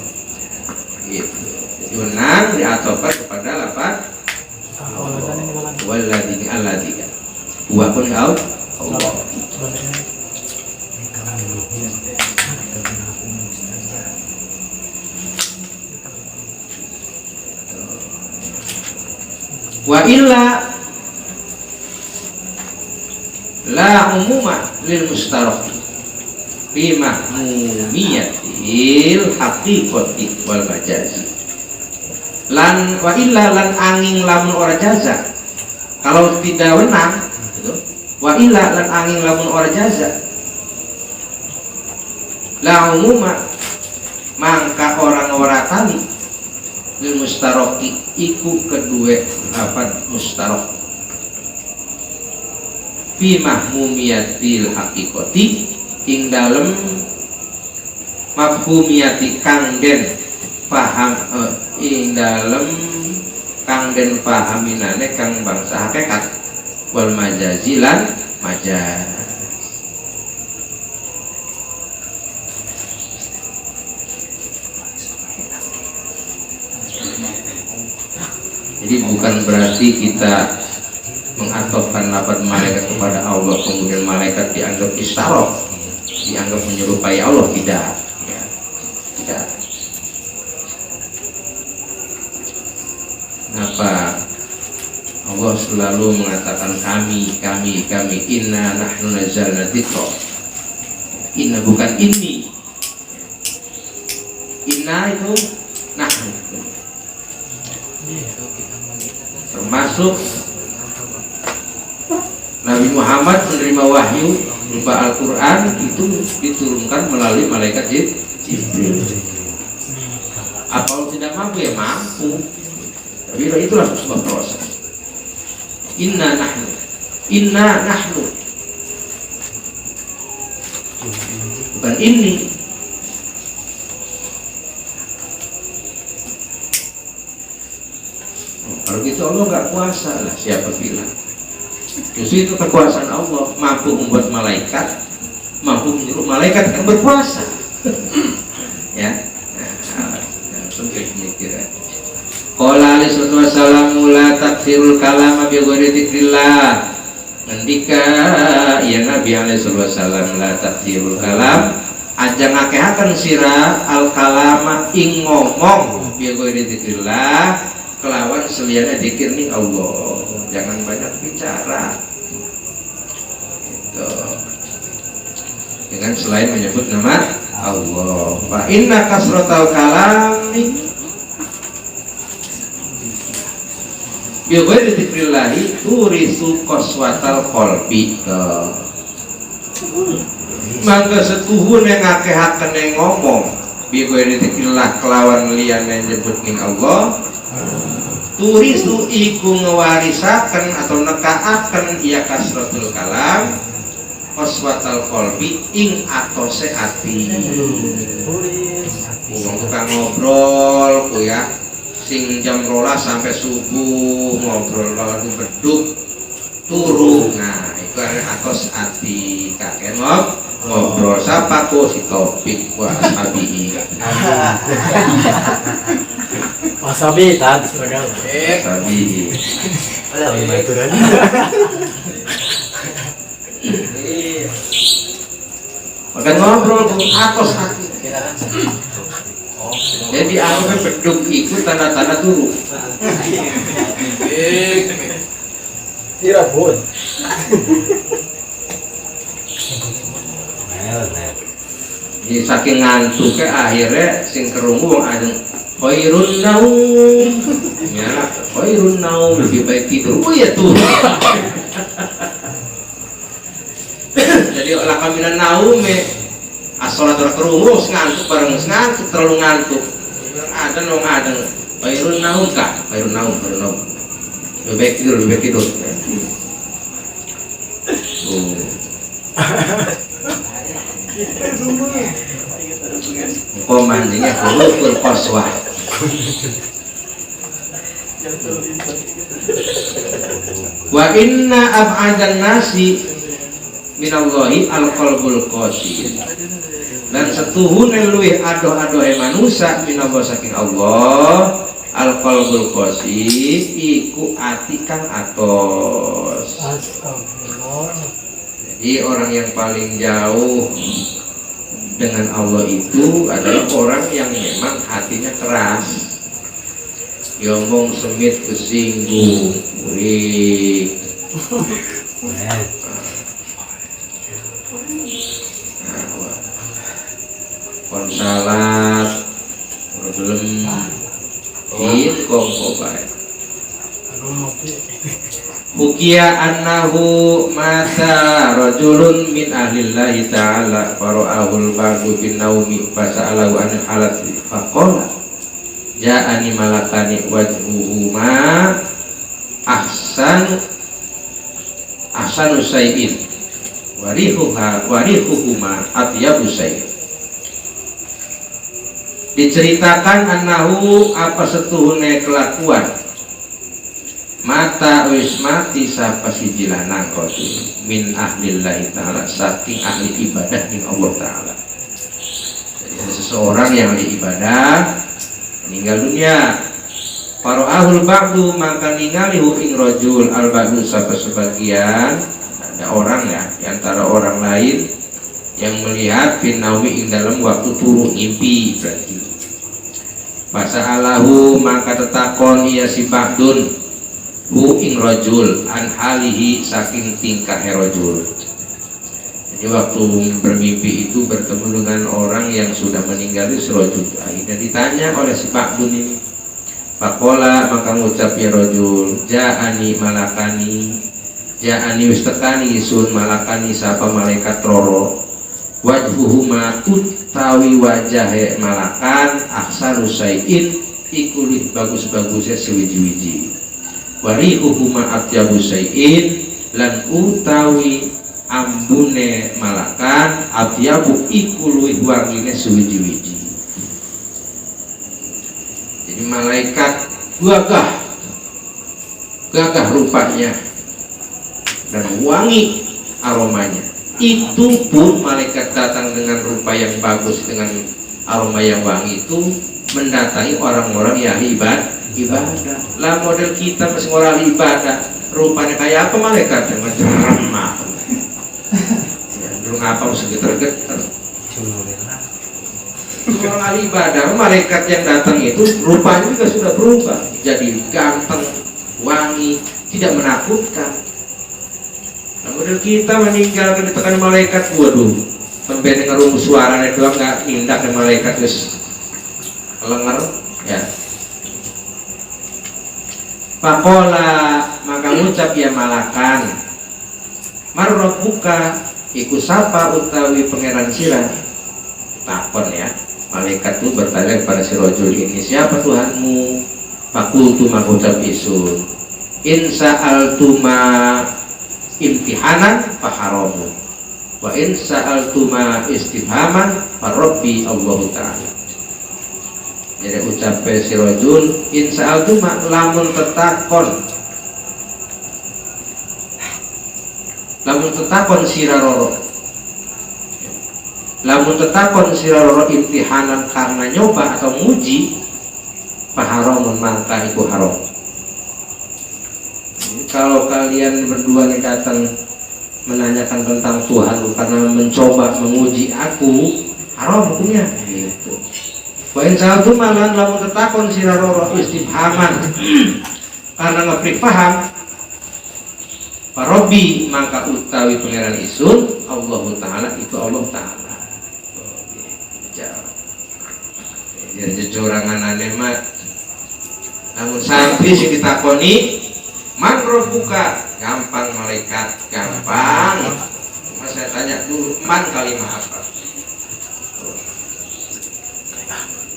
gitu. Jadi wenang diatopat kepada lafaz walladzi alladzi wa kun Allah. Wa illa la umuma lil mustaraf fi mahmumiyatil haqiqati wal majazi. Lan wa illa lan angin lamun ora jaza. Kalau tidak wenang gitu. Wa illa lan angin lamun ora jaza. La umuma mangka orang ora tali lil mustaraki iku kedua lafaz mustarok fi mahmumiyatil haqiqati ing dalem mafhumiyati kang den paham ing dalem kang den pahaminane kang bangsa hakikat wal majazilan majaz. Jadi bukan berarti kita mengatofkan lafaz malaikat kepada Allah kemudian malaikat dianggap istarok, dianggap menyerupai Allah, tidak, ya, tidak. Kenapa Allah selalu mengatakan kami, inna nahnu nazzalna dzikra. Inna bukan inni. Inna itu nahnu. Termasuk Nabi Muhammad menerima wahyu berupa Al-Quran itu diturunkan melalui malaikat Jibril. Apa tidak mampu ya mampu, tapi itulah sebuah proses. Inna nahnu bukan ini. Kalau gitu Allah nggak kuasa lah, siapa bilang? Justru itu kekuasaan Allah, mampu membuat malaikat, mampu menyuruh malaikat yang berkuasa. Ya, sempit mikir. Qala alaihi wasallam la takfirul kalama bi ghairi dzikrillah. Ngendika ya Nabi alaihi wasallam la takfirul kalam, aja ngakehaken sira al kalama ing ngomong bi ghairi dzikrillah kelawan seliana dzikir ning Allah. Jangan banyak bicara gitu. Dengan selain menyebut nama Allah. Fa inna kasratal kalami bi ghairi dzikrillah turisu qaswatal qalbi. Maka setuhun yang ngakehaken yang ngomong bi ghairi dzikrillah kelawan liyane nyebut ning Allah, turisu iku ngewarisaken atau nekaaken iya kasratul kalam qaswatal qalbi ing atose ati. Wong tukang ngobrol ku ya sing jam 12 sampai subuh ngobrol lalu beduk turu. Nah, itu adalah atos ati kakek ngobrol sapa ku si Topik wa ashabihi. Wasabi tadi seragam. Wasabi. Ada aturan. Maka ngobrol ku atos ati. Jadi anggapnya beduk itu tanda-tanda turu. Tidak pun. Jadi saking ngantuknya akhirnya sing kerungu wong adeng khairun naum. Ya, khairun naum lebih baik tidur. Oh ya tuh. Jadi olah kaminan naum asolat kerungu ngantuk bareng ngantuk terlalu ngantuk. Ada nong adeng khairun naum kah? Khairun naum. Lebih baik tidur. Engkau mandinya kulukul qaswah. Wa inna ab'adan nasi minallahi al-qalbul qasir. Dan setuhune luwih adoh-adohe manusia minallah saking Allah al-qalbul qasir iku ati kang atos. Jadi orang yang paling jauh dengan Allah itu adalah orang yang memang hatinya keras. diomong semit kesinggung, wih. Kon salat, belum kongko baik. Bukia annahu mata rajulun min ahlillahi ta'ala fara'ahul ba'du bin naumi fasa'alahu an halat faqala ja'ani malakani wajhuhuma ahsanu sayyid warihuhuma atyabu sayyid. Diceritakan annahu apa setuhune kelakuan mata wis mati sapa siji lanang rajul min ahlillahi ta'ala saking ahli ibadah min Allah ta'ala. Jadi ada seseorang yang ahli ibadah meninggal dunia. Fara'ahul ba'du maka ningali hu ing rajul al ba'du sapa sebagian ada orang ya di antara orang lain yang melihat bin naumi ing dalam waktu turu ngimpi berarti. Fasa'alahu maka tetakon ia si ba'dun hu ing rajul an halihi saking tingkah rajul. Jadi waktu bermimpi itu bertemu dengan orang yang sudah meninggal itu rajul. Akhirnya ditanya oleh si Ba'dun ini. Faqala maka ngucap ya rajul, ja'ani malakani. Ja'ani wis tekani sun malakani sapa malaikat roro. Wajhuhuma utawi wajahe malakan ahsanu sayin iku bagus-bagusnya sewiji-wiji. Warihuhuma atyabu sayin lan utawi ambune malakan atyabu iku luwih wangine suwiji-wiji. Jadi malaikat gagah rupanya dan wangi aromanya. Itu pun malaikat datang dengan rupa yang bagus dengan aroma yang wangi itu mendatangi orang-orang yang ibadah. Lah model kita masih orang ibadah rupanya kayak apa malaikat yang macam ramah belum apa mesti geter-geter orang ibadah. Malaikat yang datang itu rupanya juga sudah berubah jadi ganteng, wangi, tidak menakutkan. Nah model kita meninggalkan ditekan malaikat, waduh pembedeng ngerum suaranya doang nggak indah ke malaikat terus lenger ya. Pakola maka ngucap ya malakan marrobuka iku sapa utawi pangeran sira. Takon ya malaikat itu bertanya kepada si rajul ini, siapa Tuhanmu? Fakultu maka ucap isun in sa'altuma imtihanan faharamu wa in sa'altuma istifhaman farabbi Allah ta'ala. Jadi ucap si rajul in sa'altuma lamun tetakon siraroro, lamun tetakon siraroro imtihanan karena nyoba atau muji faharamun maka iku haram. Kalau kalian berdua nih datang menanyakan tentang Tuhan karena mencoba menguji aku, haram hukumnya gitu. Wain satu malan lamun tetakon siraroro istifhaman karena ngeprik paham Parobi maka utawi pangeran isun Allah Ta'ala itu Allah Ta'ala. Jadi jejorangan aneh mat. Namun santri sing ditakoni man robuka, gampang malaikat, gampang. Cuma saya tanya dulu man kalimah apa?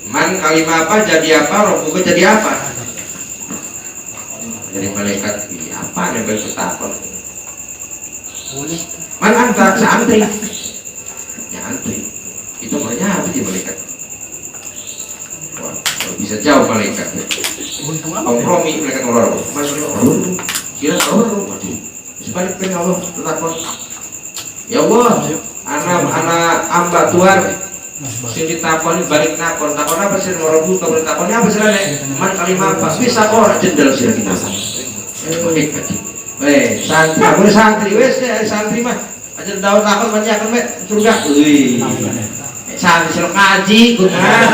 Man kalimah apa jadi apa? Robuka jadi apa? Jadi malaikat apa yang berketakon? Man anta santri, nyantri. Itu makanya apa sih malaikat? Wah, bisa jauh malaikat. Kompromi malaikat orang. Masuk orang. Kira orang. Waduh. Sebalik pengen Allah tetakon. Ya Allah, anak amba Tuhan. Sing ditakoni balik takon apa sih orang buta takoni apa sih man kalimah apa? Bisa orang jendel sih kita. Santri, aku santri, wes santri mah aja daun takut banyak akan surga. Wih, santri selok kaji, guna.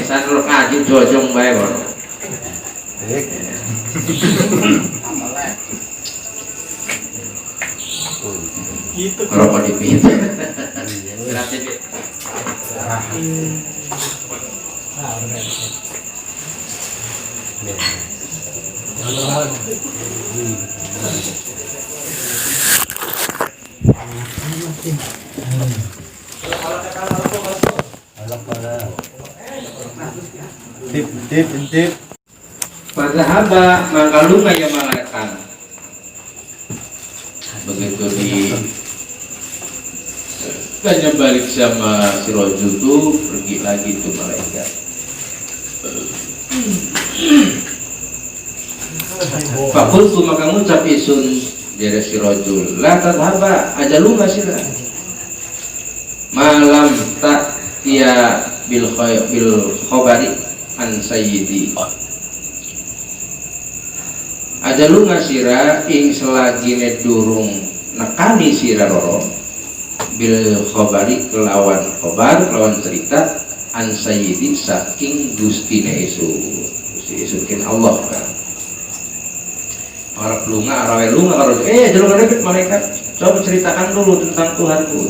Santri selok kaji jojong bae bor. Baik. Gitu. Ngerokok di pintu. Berarti Ah, udah. Alak pala. Intip. pada haba maka lunga ya malaikat. Begitu di tanya balik sama si Roju itu pergi lagi tuh malaikat. Fakultu maka ngucap isun dari si Roju la tadhaba ajalunga sila malam tak dia bil khobari an sayyidi ajalunga sira ing selagi durung nekani sira roro bil khobari kelawan khobar kelawan cerita an sayyidi saking gustine isukin Allah kan orang lunga arawe lunga karo jalur deket malaikat coba ceritakan dulu tentang Tuhanku.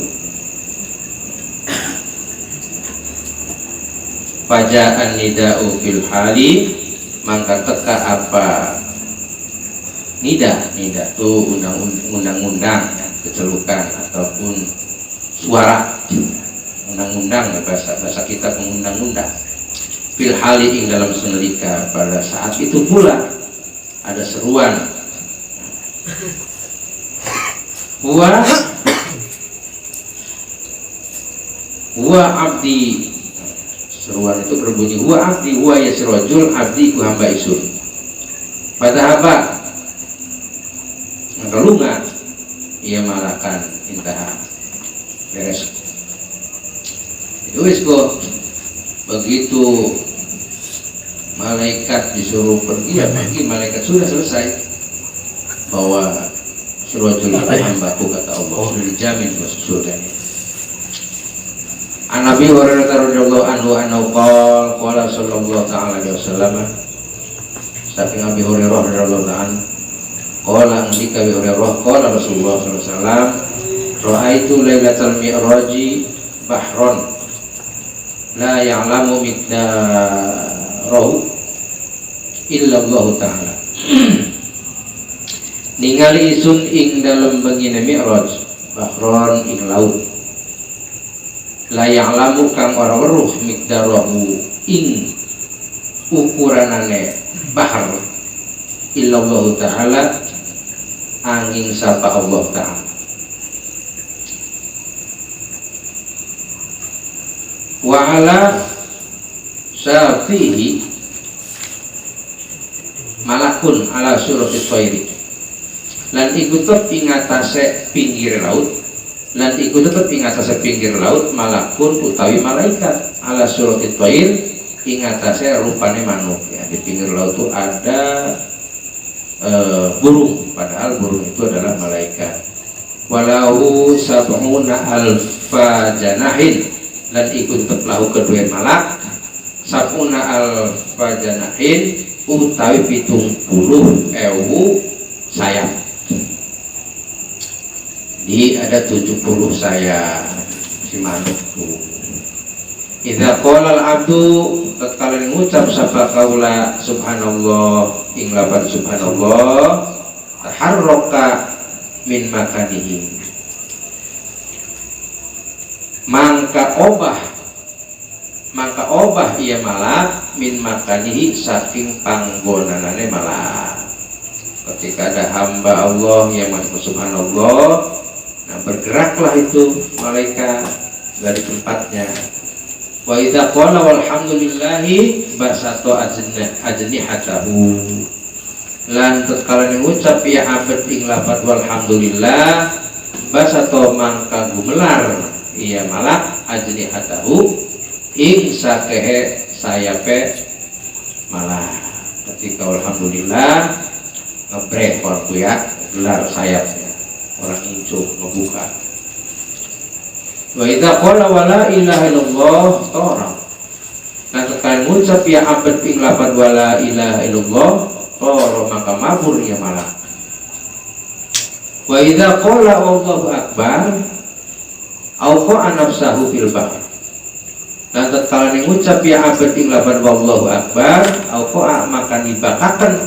Pajaan nida'u fil hali maka teka apa nida itu undang-undang kecelukan ataupun suara undang-undang bahasa kita mengundang-undang fil hali ing dalam senelika pada saat itu pula ada seruan huwa abdi. Seruan itu berbunyi huwa abdi huwa yasrojul abdi ku hamba isun. Pada haba maka lunga ia malakan intaha beres. Itu isko begitu malaikat disuruh pergi ya pergi, malaikat sudah selesai bahwa surajul itu hambaku kata Allah sudah dijamin masuk surga. An Nabi Hurairah radhiyallahu anhu qala sallallahu ta'ala alaihi wasallam saking Abi Hurairah radhiyallahu anhu qala andika Abi Hurairah qala Rasulullah sallallahu alaihi wasallam ra'aitu lailatal mi'raji bahron la ya'lamu miqdarahu illa Allah ta'ala. Ningali isun ing dalem bengine mi'raj bahron ing laut la ya'lamu kang ora weruh miqdarahu ing ukuranane bahar illallah ta'ala angin sapa Allah ta'ala. Wa ala safihi malakun ala suratit thairi lan iku tetep ing atase pinggir laut lan iku tetep ing atase pinggir laut malakun utawi malaikat ala suratit thair ing atase rupane manuk ya. Di pinggir laut itu ada burung, padahal burung itu adalah malaikat. Walau sab'una alfa janahin lan iku tetep lahu kedua malak sab'una alfa janahin utawi 70.000 sayap. Jadi ada 70 sayap si manuk itu. Idza qala al-'abdu tatkala ngucap sapa kaula subhanallah ing lapan subhanallah taharraka min makanihi mangka obah ia malak min makanihi saking panggonanane malak. Ketika ada hamba Allah yang masuk subhanallah, nah bergeraklah itu malaikat dari tempatnya. Wa idza qala walhamdulillahi basato ajnihatahu lan tatkala ngucap ya abad ing lafaz walhamdulillah basato mangka gumelar iya malak ajnihatahu ing sakehe sayape malak. Ketika alhamdulillah ngebrek waktu ya gelar sayapnya orang incu ngebuka. Wa idza qala wala ilaha illallah tara Nah tekan ngucap ya abad ing lapan wala ilaha illallah toro maka mabur ya malah. Wa idza qala Allahu akbar au qa'a nafsahu fil bahr. Dan tatkala ngucap ya abad ing lapan wallahu akbar au qa'a maka nibakakan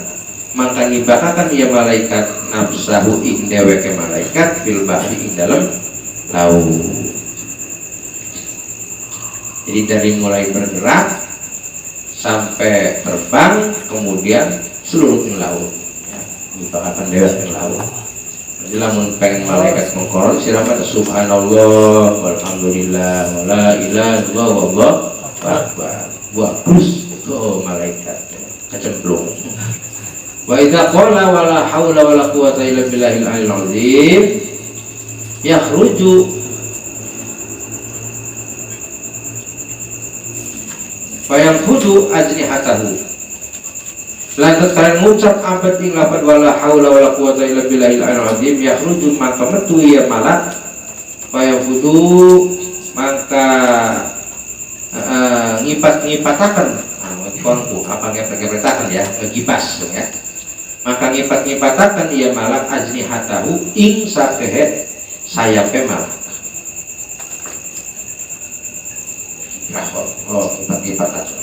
ya malaikat nafsahu ing deweke malaikat fil bahri ing dalam laut. Jadi dari mulai bergerak sampai terbang kemudian seluruh ing laut ya, nibakakan deweke ing laut. Jadi lamun pengen malaikat mengkoron sirama subhanallah walhamdulillah wala ilaha illallah wallahu akbar. Bagus itu malaikat kecemplung. Wa idza qala wala haula wala quwata illa billahil aliyil azim yakhruju fa yanfudu ajnihatahu. Lantas kalian mengucap abad ing lapan wala haula wala quwata illa billahil aliyil azim yakhruju maka metu ya malak fa yanfudu maka ngipat-ngipataken konku apa ngepet-ngepetaken ya ngegipas ya. Maka ngipat-ngipataken ia malak ajnihatahu ing sakehe sayape malak. Ngipat-ngipataken.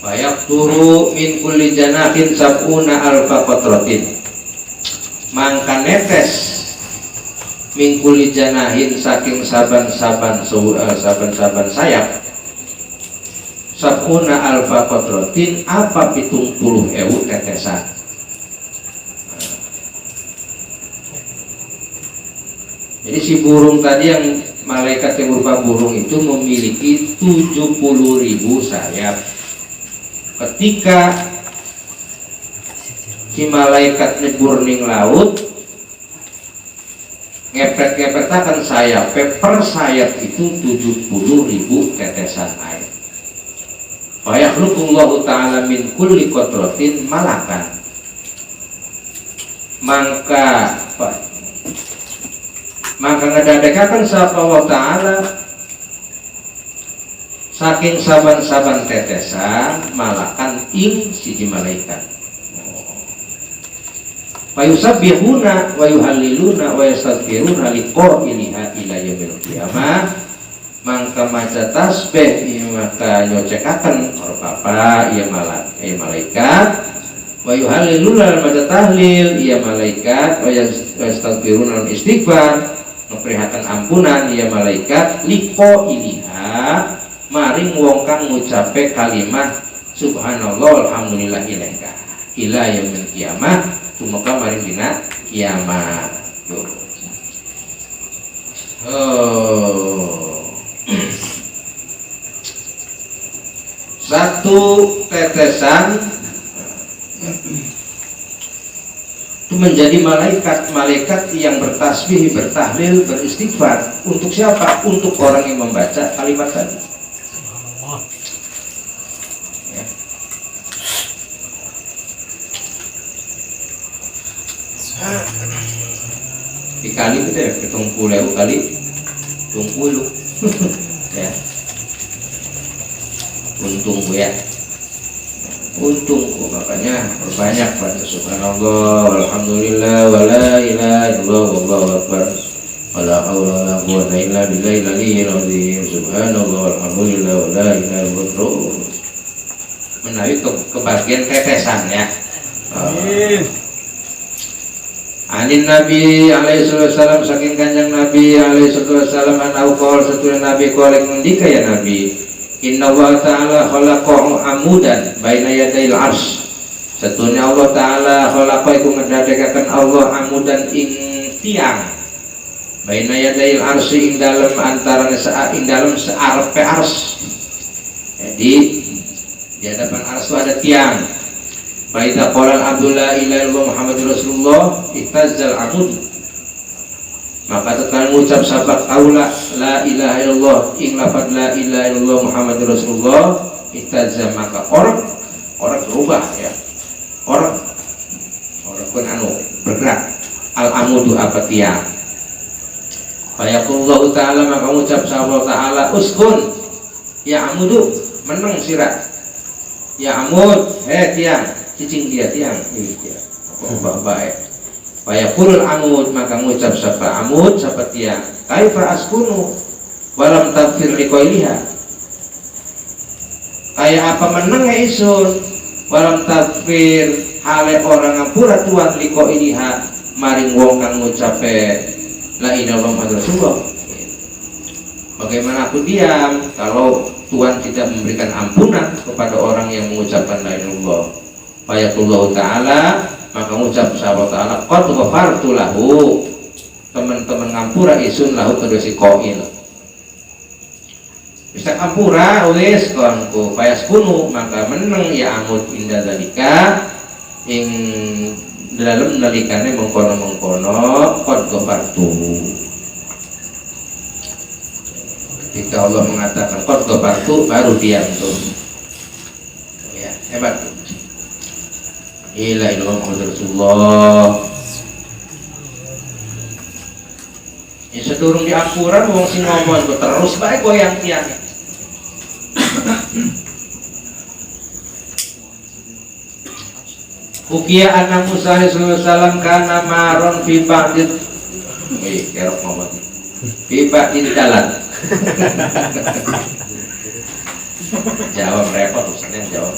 Bayak turu min kulli janahin sab'una alfa qatratin. Mangka netes min kulli janahin saking saban-saban sayap sab'una alfa qatratin apa 70.000 tetesan. Jadi si burung tadi yang malaikat yang berupa burung itu memiliki 70.000 sayap. Ketika si malaikat nyebur ning laut ngepet-ngepetakan sayap per sayap itu 70.000 tetesan air. Wa yakhluqullahu ta'ala min kulli qatratin malakan. Maka ngedadekakan sapa Allah Ta'ala saking saban-saban tetesan malakan ing siji malaikat. Wa yusabbihuna wa yuhalliluna wa yastaghfiruna liqa'iliha ila yaumil qiyamah. Mangka maca tasbih maka nyocekaken or papa ieu malaikat wa yuhalliluna maca tahlil ieu malaikat wa yastaghfiruna istighfar memperlihatkan ampunan ieu malaikat liqa'iliha maring wong kang ngucape kalimat subhanallah alhamdulillah ilaika ila yaumil qiyamah tumeka maring dina kiamat. Satu tetesan itu menjadi malaikat yang bertasbih, bertahlil, beristighfar. Untuk siapa? Untuk orang yang membaca kalimat tadi. Ya. Dikali itu ya, hitung puluh kali, hitung puluh. Ya. Untung ya, untung makanya perbanyak baca subhanallah alhamdulillah wala ilaha illallah wallahu akbar wala haula wala quwwata illa billahil aliyyil azim subhanallah alhamdulillah wala ilaha illallah. Menawi kebagian tetesan ya. Amin. Anin Nabi alaihi wasallam saking kanjeng Nabi alaihi wasallam ana uqol satuna Nabi kolek ngendika ya Nabi Inna Allah Ta'ala khalaqahu amudan baina yadayil arsh. Setunya Allah Ta'ala khalaqa iku ngedadekaken Allah amudan ing tiang baina yadayil arsh ing dalem antara ing dalem searepe arsh. Jadi di hadapan arsh ada tiang. Baita qala Abdullah ila Muhammadur Rasulullah ittazzal amud. Maka tekan mengucap sahabat kaula la ilaha illallah ing lafaz la ilaha illallah Muhammadur Rasulullah itazza maka orang berubah ya orang pun bergerak al amudu apa tiang fayaqullahu ta'ala maka mengucap sahabat ta'ala uskun Ya amudu meneng sirah. Ya amud, tiang, cicing dia tiang. Iya. Baik. Fayaqulul amud, maka ngucap sapa amud sapa tiang. Kaifa askunu walam tagfir liqailiha. Kayak apa meneng isun walam tagfir hale orang ngapura tuan liqailiha maring wong kang ngucape la ilaha illallah Rasulullah. Bagaimana aku diam kalau Tuhan tidak memberikan ampunan kepada orang yang mengucapkan la ilaha illallah. Fayaqulullahu ta'ala, maka mengucap sahabat ta'ala qad ghafartu lahu, teman-teman ngampura isun lahu kedua si koil bisa ngampura wis konku fayaskunu, maka meneng ya amud inda dalika ing dalam nalikane mengkono-mengkono qad ghafartu. Ketika Allah mengatakan qad ghafartu baru diam tuh. Ya, hebat. Ila ilallah Muhammad Rasulullah. Ya sedurung diampuran wong sing ngomong itu terus bae goyang tiang. Ukiya anna Musa sallallahu alaihi wasallam kana maron fi ba'did. Wih, kerok ngomong. Fi ba'did dalan. Jawab repot urusannya jawab.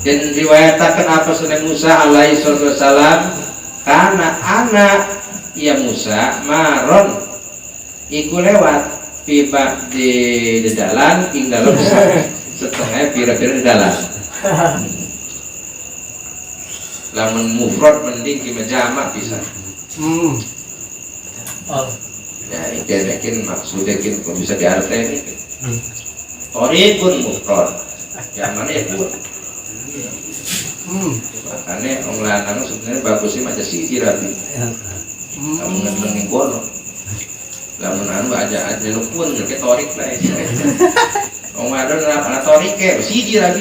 Dan riwayatakan apa sunnah Musa alaihi wasallam karena anak ya Musa maron iku lewat pipa di dalam ing dalam setengah pira-pira di dalam. Lamun mufrad mending di jamak bisa. Ya ikin maksudnya kalau bisa diartikan Torikun mufrad yang mana ya pun makanya orang lanang sebenarnya bagusnya macam siji rapi kamu ngedengerin kono lamun anu aja lu pun kayak torik lah ya orang ada anak torik kayak siji rapi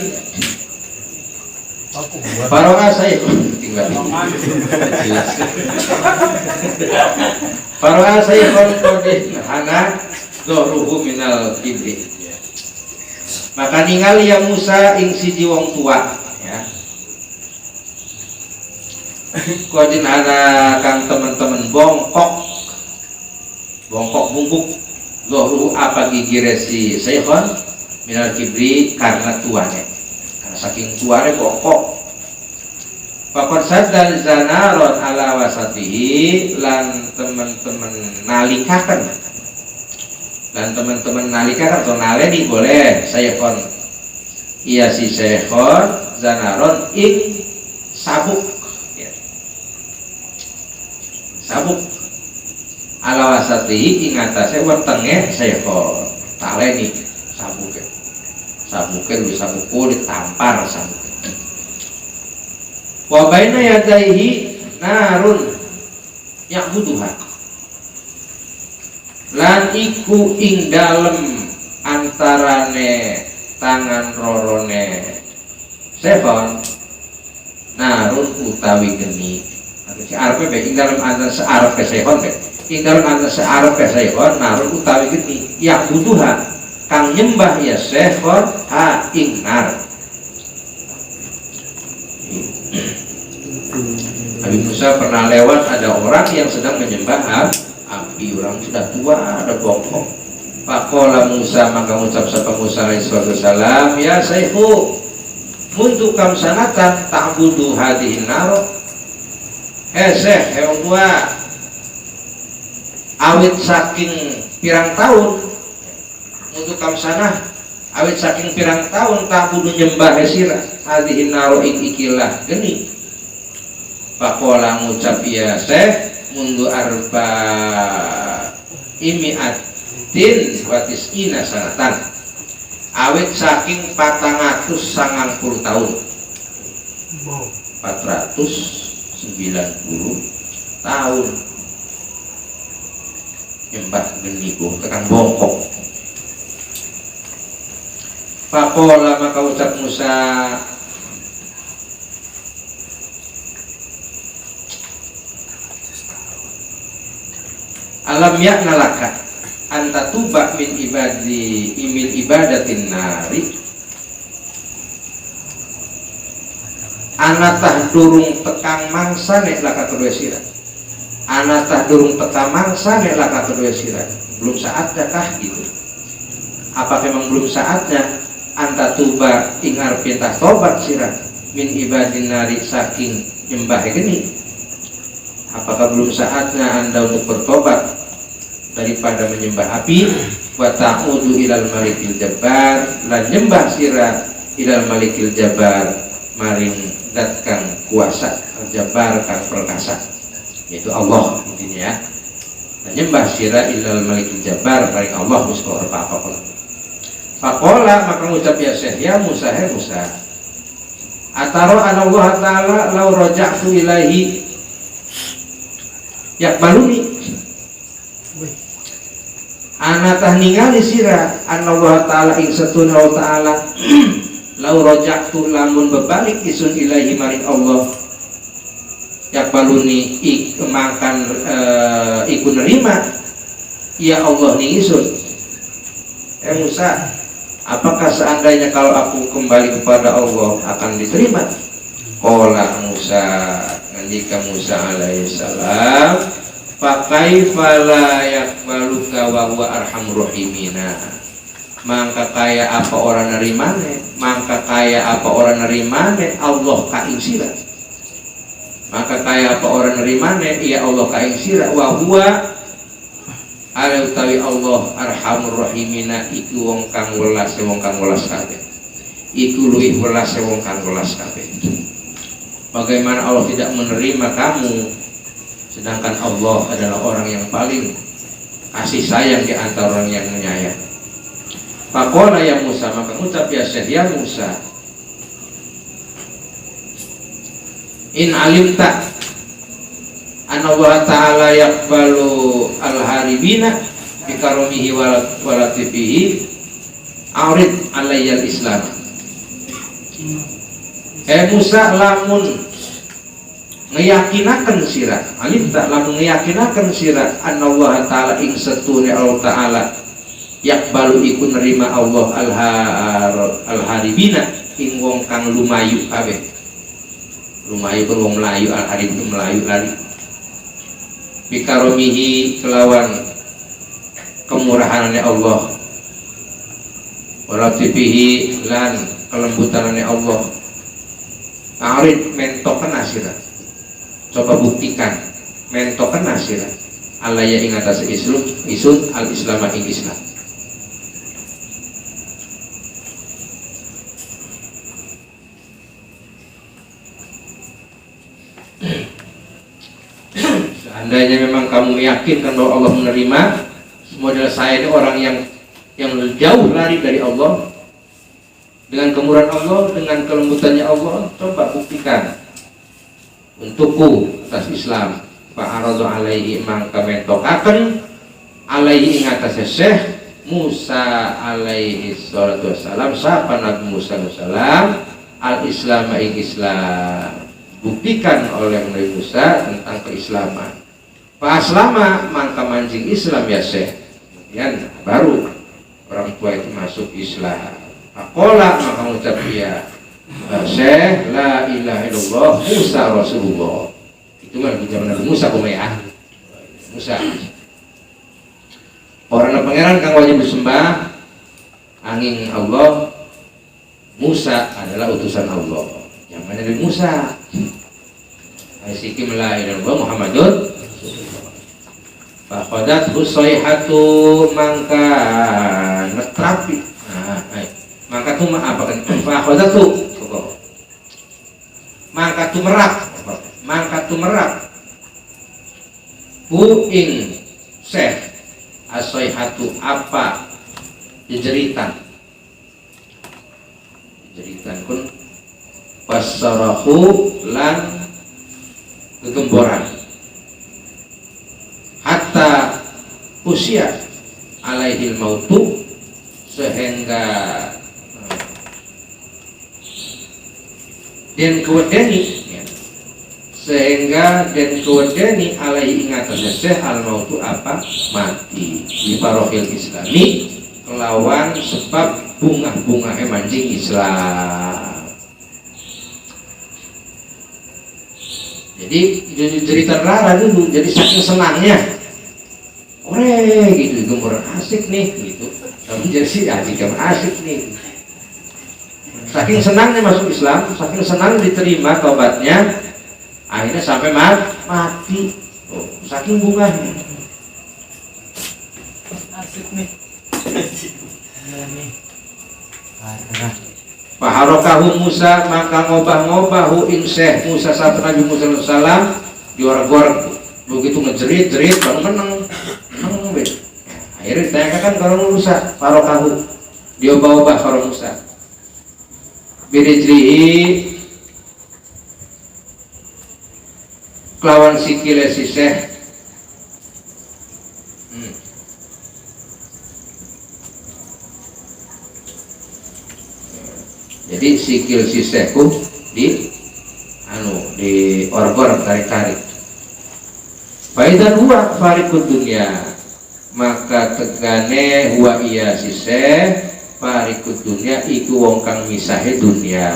Paroha saya tinggal jelas Paroha saya konkodeh anak doruhu minal kibri. Maka ningali ya Musa ing siji wong tua ya. Kodin ada kang teman-teman bongkok bungkuk doruhu apa gigi resi seikhon minal kibri karena tuanya. Karena saking tuanya bongkok. Pakot sadal zanaron ala wasatihi lan teman-teman nalikakan dan teman-teman nalikakan atau naleni boleh saya kon iya si sehon zanaron ing sabuk ya. Sabuk ala wasatihi ing atase wetenge sehon taleni sabuk bisa sabuk kulit tampar sabuk. Wa baina yadaihi narun ya'buduha lan iku ing dalem antarane tangan rorone sefon narun utawi geni arep arepe ing dalem antara searepe sefon ing dalem antara searepe sefon narun utawi geni ya'buduha kang nyembah ya sefon ha ing nar. Nabi Musa pernah lewat ada orang yang sedang menyembah api, orang sudah tua ada bongkok. Pakola Musa maka ucap sapa Musa alaihi wasallam ya sayfu mundu kam sanatan ta'budu hadhihi nar. Syekh orang tua awit saking pirang tahun untuk kam sanah awit saking pirang tahun ta'budu nyembah sira hadhihi nar ing ikilah geni. Pakola ngucap ya Syekh mundu arba imiatin watis ina sanatan awit saking 490 tahun 490 tahun nyembah geniku tekan bongkok. Pakola maka ucap Musa alam yakna laka anta tuba min ibadi imil ibadatin nari anatah durung tekang mangsa nek laka kedua sirah anatah durung tekang mangsa nek laka kedua sirah belum saatnya kah gitu. Apakah memang belum saatnya anta tuba ingar pinta tobat sirah min ibadin nari saking nyembah geni? Apakah belum saatnya anda untuk bertobat daripada menyembah api? Wa ta'udu ilal malikil jabbar lan nyembah sirah ilal malikil jabbar maring dat kang kuasa jabbar kang perkasa yaitu Allah intinya ya. Nah, nyembah sirah ilal malikil jabbar maring Allah muskor apa-apa. Faqala maka ngucap ya Syekh ya Musa he Musa ataro Allah taala law raja'tu ilaihi yakbaluni anatah ningali sira Allah taala ing satun Allah taala lau raja'tu lamun bebalik isun ilaihi maring Allah yakbaluni mangkan iku nerima ya Allah ning isun Musa apakah seandainya kalau aku kembali kepada Allah akan diterima? Qala Musa ngendika Musa alaihissalam fakaifa la yakbaluka wa huwa arhamur rahimina mangka kaya apa orang nerimane mangka kaya apa orang nerimane Allah kaing sira maka kaya apa orang nerimane ya Allah kaing sira wa huwa ala utawi Allah arhamur rahimina iku wong kang welas kabeh iku luwih welas wong kang welas kabeh. Bagaimana Allah tidak menerima kamu sedangkan Allah adalah orang yang paling kasih sayang di antara orang yang menyayang. Faqala ya Musa maka ngucap ya Syekh ya Musa in alimta anna Allah ta'ala yakbalu al-haribina bikaromihi walatifihi aurid alayyal islam. Musa lamun ngeyakinakan sirah alim tak lamun ngeyakinakan sirah anna Allah ta'ala ing setune Allah ta'ala yakbalu iku nerima Allah al-haribina ing wong kang lumayu kabeh lumayu pun wong melayu al-harib itu melayu lari bikaromihi kelawan kemurahannya Allah walatifihi lan kelembutannya Allah aurid mentokan asira coba buktikan mentokan asira alaya ing atas isun al-islam ing Islam. Seandainya memang kamu meyakinkan bahwa Allah menerima model saya ini orang yang jauh lari dari Allah dengan kemurahan Allah, dengan kelembutannya Allah, coba buktikan untukku atas Islam. Fa'aradu alaihi mangka mentokaken alaihi ing atas Syekh Musa alaihi salatu wassalam sapa Nabi Musa wassalam al-Islam ing Islam buktikan oleh Nabi Musa tentang keislaman. Fa'aslama mangka mancing Islam ya Syekh kemudian baru orang tua itu masuk Islam. Faqala maka mengucap dia Syekh la ilaha illallah Musa Rasulullah. Itu mah zaman Nabi Musa kumaya Musa orang pangeran kang wajib disembah angin Allah. Musa adalah utusan Allah yang mana Nabi Musa asikim la ilaha illallah Muhammadun fakhadat husayhatu mangka netrapi mangka tu apa kan fakhadat tu mangka tu merak hu ing Syekh asayhatu apa jeritan pun wasarahu lan kegemboran hatta usia alaihil mautu sehingga dan kewedeni ya, sehingga dan kewedeni alaihi ingatannya Syekh al mautu apa mati di parohil Islami kelawan sebab bunga-bunga mancing Islam. Jadi cerita Rara dulu, jadi saking senangnya, gitu, gembar asik nih, gitu. Tapi jadi sih asik nih. Saking senangnya masuk Islam, saking senang diterima tobatnya, akhirnya sampai mati. Oh, saking bunganya. Asik nih. Nih. Paharokahu Musa, maka ngobah-ngobahu ing Syekh Musa sahabat Nabi Musa SAW diorang-gorang begitu ngejerit baru menang. Akhirnya ditanyakan kalau Musa Paharokahu diobah-obah kalau Musa birijlihi kelawan sikile si Syekh. Jadi sikil si Syekhku di orgor tarik-tarik. Faidan huwa farikut dunia, maka tegane huwa iya si Syekh farikut dunia iku wong kang misahe dunia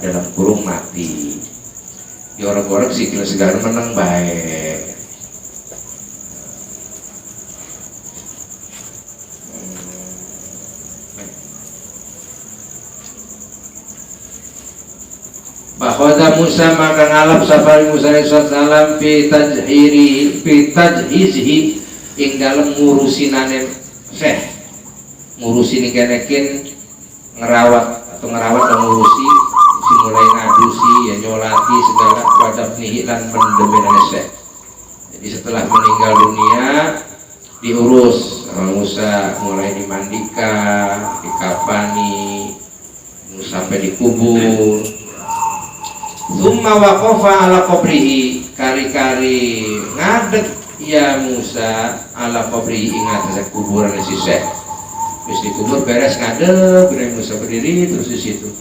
dalam kurung mati. Di orgor sikil segala menang baik. Bahwa Musa maka ngalap safari Musa alaihissalam fi tajhizhi ing dalam ngurusinane Syekh, ngurusin kenekin ngerawat dan ngurusi mulai ngadusi ya nyolati segala wadab nihi lan pendemenane Syekh. Jadi setelah meninggal dunia diurus Musa, mulai dimandikan, dikafani, sampai dikubur. Tsumma waqafa ala qabrihi, kari-kari ngadeg ya Musa ala qabrihi ing atase kuburan si Syekh. Wis dikubur beres ngadeg, Musa berdiri terus di situ.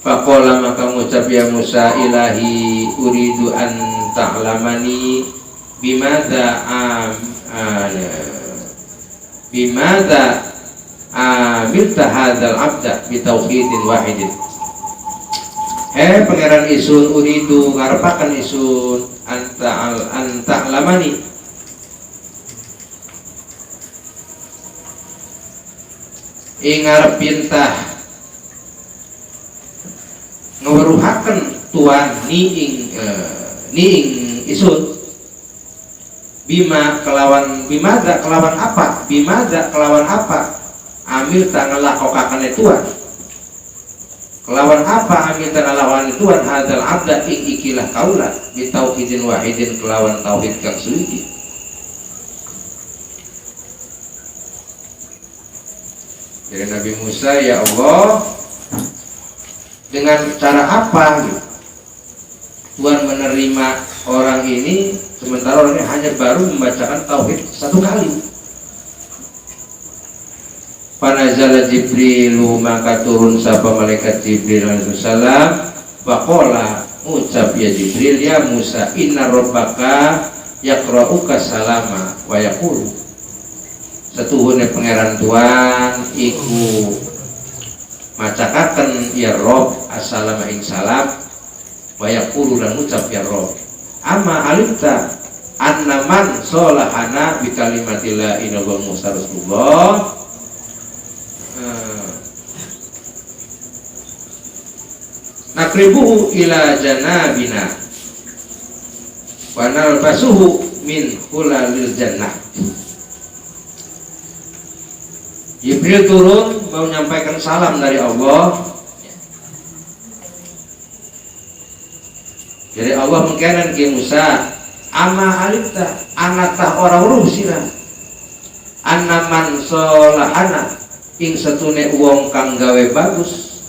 Faqala maka ngucap ya Musa, ilahi uridu an ta'lamani bimada amilta hadzal abda bitauhidin wahidin. Pangeran isun uridu ngarepaken isun anta lamani ing ngarep pintah ngeweruhaken tuan ni ing isun bimada kelawan apa amil tangan lakokakan Tuhan kelawan apa amil tangan lawan Tuhan hadal abda ing ikilah kaulah bitauhidin wahidin kelawan tauhid kang suci. Jadi Nabi Musa, ya Allah, dengan cara apa Tuhan menerima orang ini sementara orang ini hanya baru membacakan tauhid satu kali. Panazala Jibrilu, maka turun sapa malaikat Jibril alaihissalam. Faqala, ucap ya Jibril, ya Musa, inna rabbaka yaqra'uka salama wa yaqulu, setuhune pangeran Tuhan iku macakaken ya Rob assalamu ing salam wa yaqulu dan ucap ya Rob amma alimta anna man solahana bi kalimatillah innallaha Musa Rasulullah. Nakribuhu ila janabina wa nalbasuhu min hulalil jannah. Jibril turun mau menyampaikan salam dari Allah. Jadi Allah mengkenan ke Musa, ama alifta anatah orang ruh sila anaman solahana ing setune wong kang gawe bagus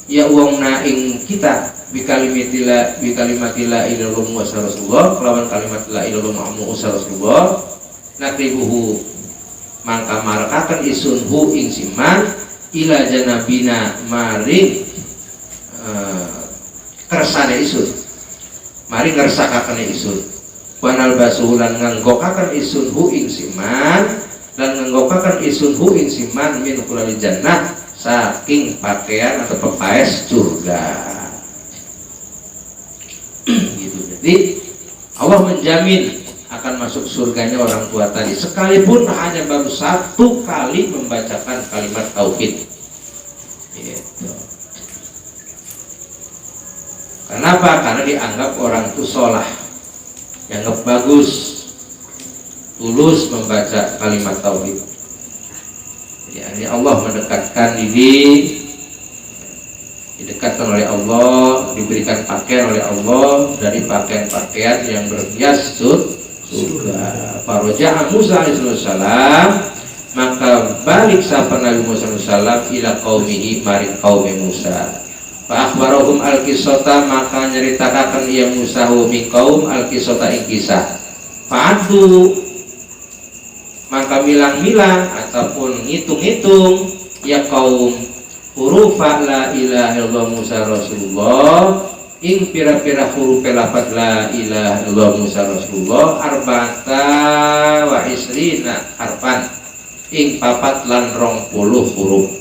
ya wong na ing kita bikalimatila ilallah Muhammad Rasulullah, kelawan kalimat la ilallah Muhammad Rasulullah. Nakribuhu mangka marakaken isun hu ing siman ila janabina maring kersane isun, mari ngersakaken isun Wanal basulan nganggokakan isun hu ing siman dan nganggokakan isun hu ing siman min kulali jannah saking pakaian atau pepaes surga. Gitu. Jadi Allah menjamin akan masuk surganya orang tua tadi sekalipun hanya baru satu kali membacakan kalimat tauhid. Gitu. Kenapa? Karena dianggap orang itu sholah, dianggap bagus, tulus membaca kalimat tauhid. Jadi Allah mendekatkan diri, didekatkan oleh Allah, diberikan pakaian oleh Allah dari pakaian-pakaian yang berhias surga. Faroja'a Musa alaihissalam, maka balik sapa Nabi Musa alaihissalam ila qaumihi maring kaum Musa. Fa akhbarahum al-qissata, maka nyeritakan ia Musa min kaum al-qissata ing kisah. Fa'adu, maka milang-milang ataupun ngitung-ngitung ya kaum hurufa la ilaha illallah Musa Rasulullah ing pira-pira huruf lafaz la ilaha illallah Musa Rasulullah arba'ata wa isrina harfan ing 4 lan 20 huruf,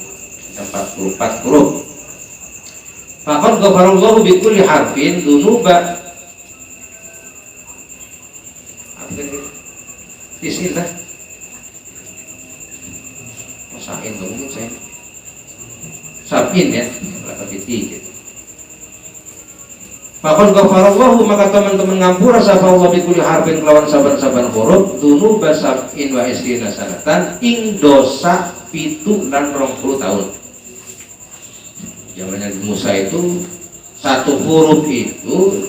44 huruf. Faqad ghafarallahu bi kulli harfin dunuba. Bismillah. Masain dong saya. Sabin ya, lebih tinggi. Faqad ghafarallahu, maka teman-teman ngampura sapa Allah bi kulli harfin kelawan saban-saban huruf dunuba sab'in wa isrina sanatan ing dosa 7 dan 20 tahun. Zamannya Musa itu satu huruf itu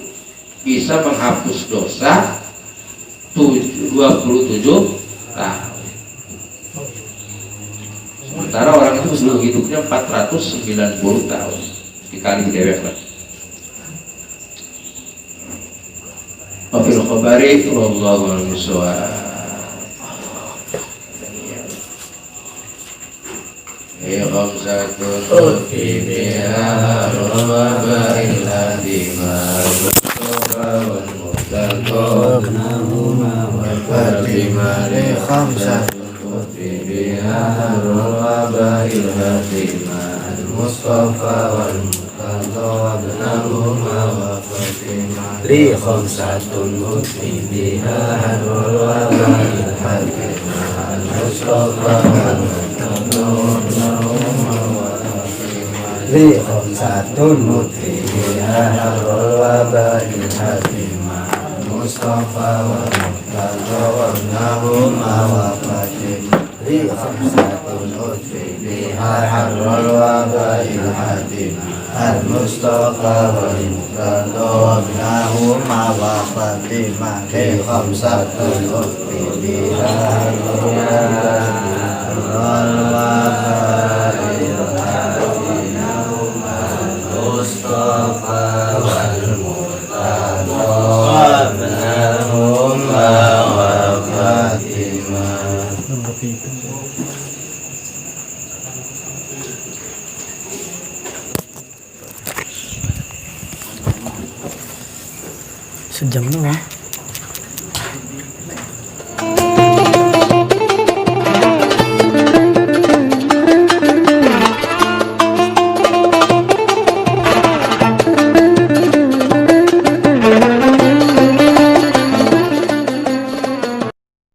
bisa menghapus dosa 27 tahun. Sementara orang itu seluruh hidupnya 490 tahun. Dikali dewek lah. Wafil khabari wallahu a'lam bishawab. Khamsatun uti biha al-wabail hadimah Mustafa wal Mustafa wal Fatimah li khamsatun uti biha al-wabail hadimah Mustafa wal Mustafa wal Fatimah li khamsatun uti biha al-wabail hadimah Mustafa wal li khamsatun mutiha harul wabail hatimah Mustafa wa Muqtada wa nahum wa fatimah li khamsatun mutiha harul wabail hatimah al Mustafa wa Muqtada wa nahum wa fatimah li khamsatun mutiha harul sejam doang.